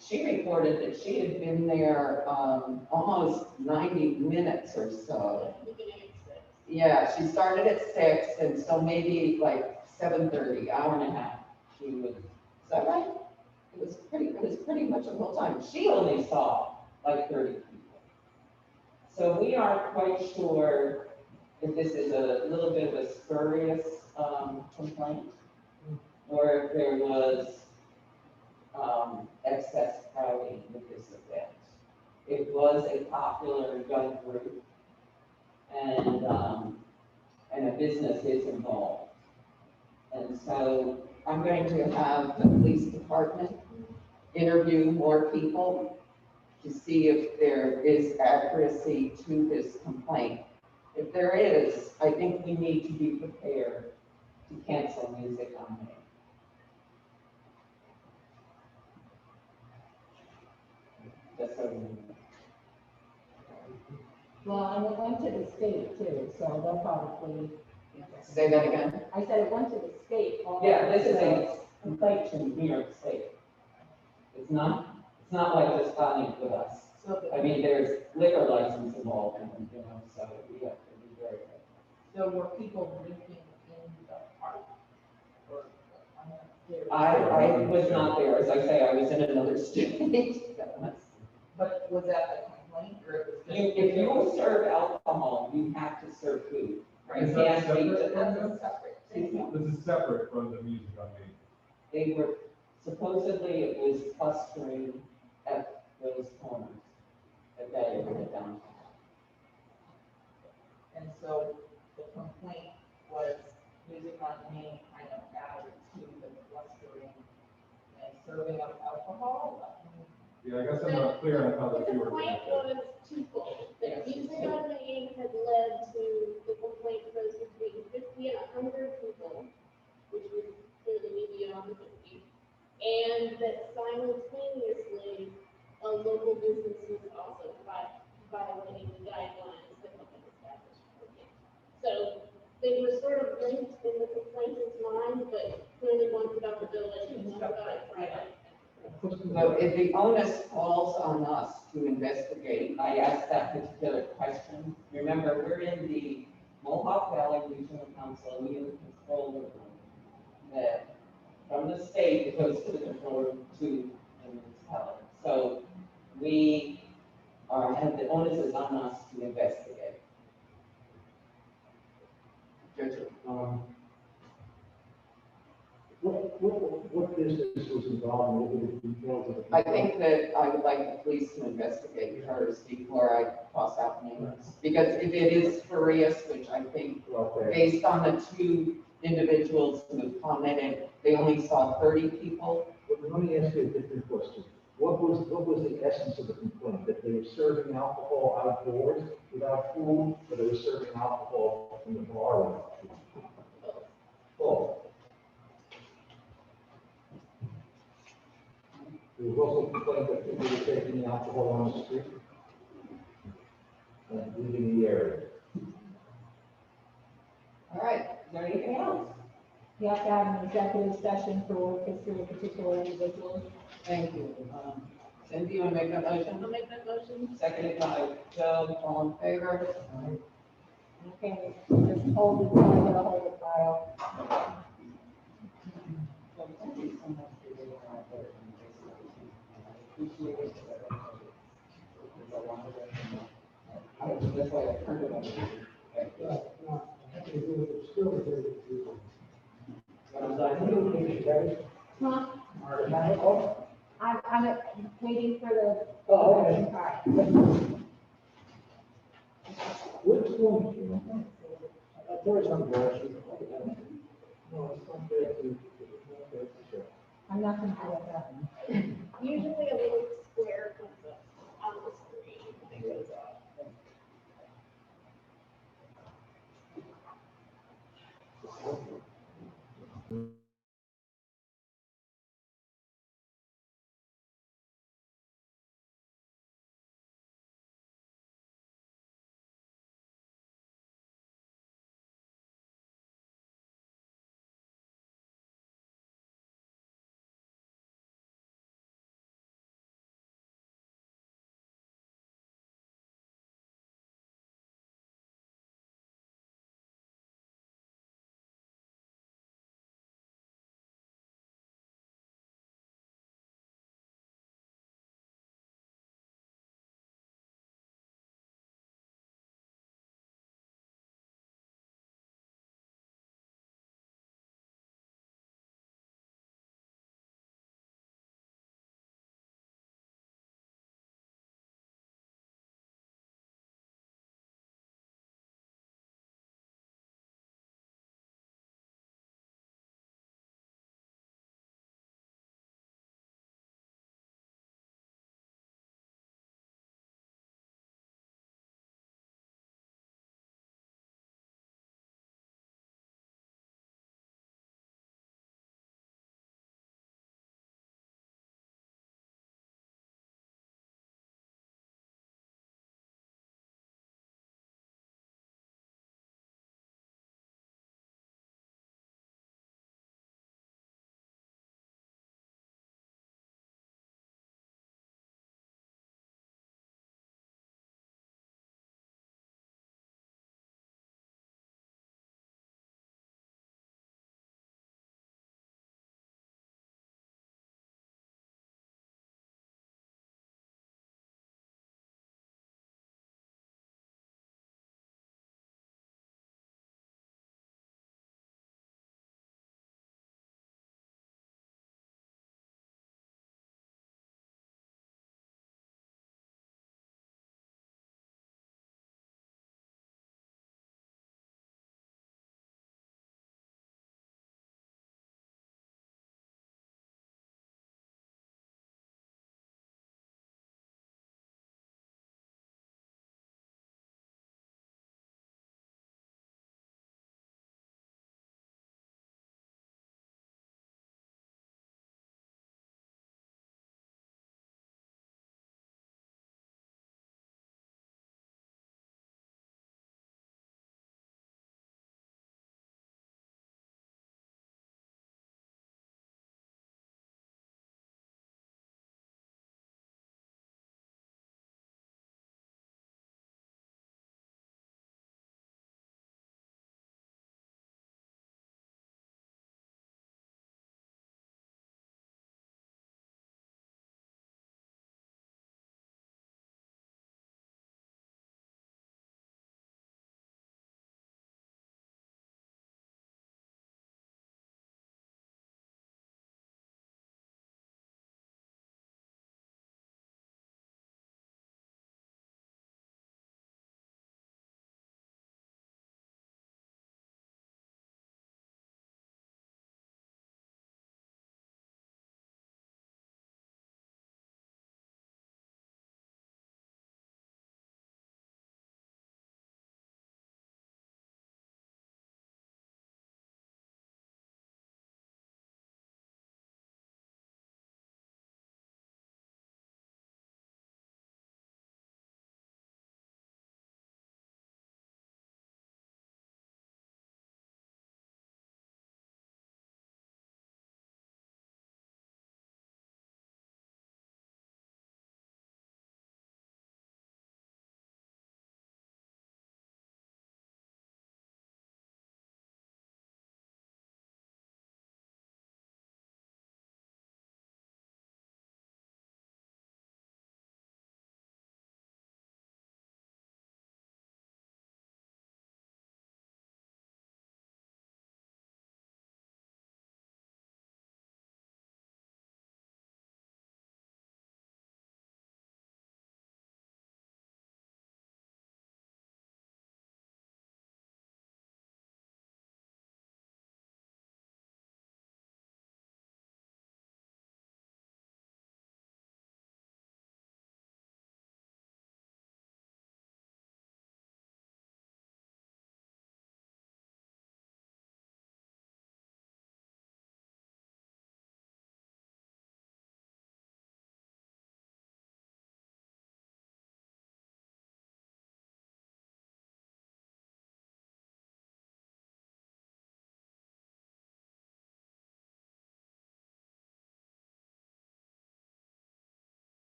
She reported that she had been there almost 90 minutes or so. Yeah, she started at 6, and so maybe like 7:30, hour and a half. She was, is that right? It was pretty much a whole time. She only saw like 30 people. So we aren't quite sure if this is a little bit of a spurious complaint, or if there was excess crowding with this event. It was a popular young group, and a business is involved. And so I'm going to have the police department interview more people to see if there is accuracy to this complaint. If there is, I think we need to be prepared to cancel Music on Main. Just so you know. Well, and it went to the state too, so they'll probably. Say that again? I said it went to the state. Yeah, this is a complaint to New York State. It's not like just filing it with us. I mean, there's liquor license involved, and, so we have to be very careful. So were people drinking in the park? Or, I was not there, as I say, I was in another state. but was that the complaint, or it was just? If you serve alcohol, you have to serve food. Right. Is that can't be- separate from That's this? a separate thing. This is separate from the Music on Main. They were, supposedly it was clustering at those corners, at that area downtown. And so the complaint was Music on Main kind of added to the clustering and serving of alcohol. Yeah, I guess I'm not clear on how the The two are complaint connected. was twofold. The Music on Main had led to the complaint was between 50 and 100 people, which was clearly beyond 50. And that simultaneously, a local business was also violating the guidelines that have been established for it. So they were sort of linked in the complainant's mind, but clearly one's about the village and one's about it. So if the onus falls on us to investigate, I asked that particular question. Remember, we're in the Mohawk Valley Regional Council, we have the control room that from the state, it goes to the control room to the municipality. So we have the onus is on us to investigate. Richard. What business was involved in, what were the details of the? I think that I would like the police to investigate first before I toss out names. Because if it is spurious, which I think, Okay. based on the two individuals who have commented, they only saw 30 people. But let me ask you a different question. What was the essence of the complaint? That they were serving alcohol outdoors without food, or they were serving alcohol in the bar without food? Oh. There was also complaint that people were taking alcohol on the street and leaving the area. All right, is there anything else? You have to have an executive session for work history of particular individuals. Thank you. Cindy, you want to make that motion? I'll make that motion. Seconded by Joe, all in favor? Okay, just hold it, hold the file. That's why I turned it over. No, I can do it, it's still very good. Huh? I'm waiting for the. Oh, okay. All right. Which one? There is some version. No, it's not fair to. I'm not gonna do that. Usually a little square comes up on the screen and it goes off.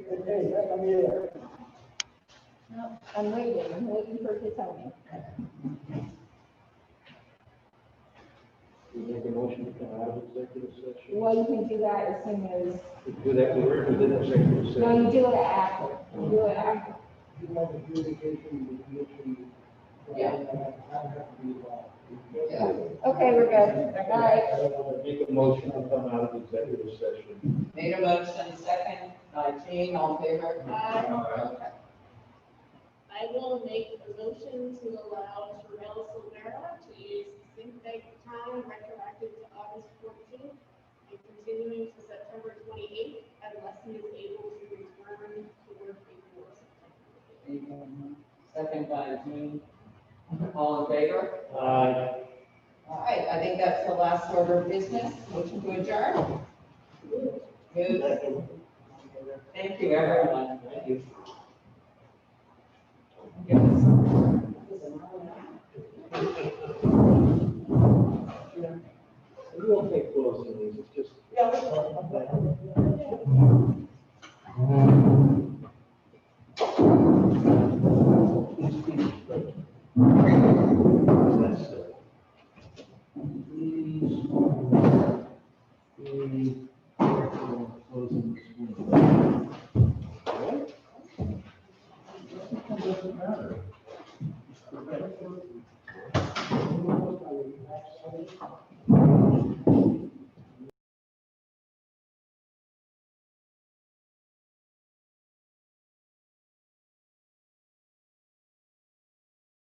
Hey, I'm here. No, I'm waiting for it to tell me. We make a motion to come out of executive session. Well, you can do that as soon as, We do that within executive session. no, you do it after, you do it after. You want the communication with the commission. Yeah. That would have to be involved. Yeah. Okay, we're good, all right. Make a motion to come out of executive session. Made a motion, second, Jean, all in favor? I will make a motion to allow Terrell Silvera to use sync bank time retroactive to August 14th and continuing to September 28th unless he is able to return to work before September. Second by Jean. All in favor? Aye. All right, I think that's the last order of business. Motion to adjourn. Good. Thank you, everyone. Thank you. We won't take close on these, it's just. That's, please, closing this one. What? Doesn't matter.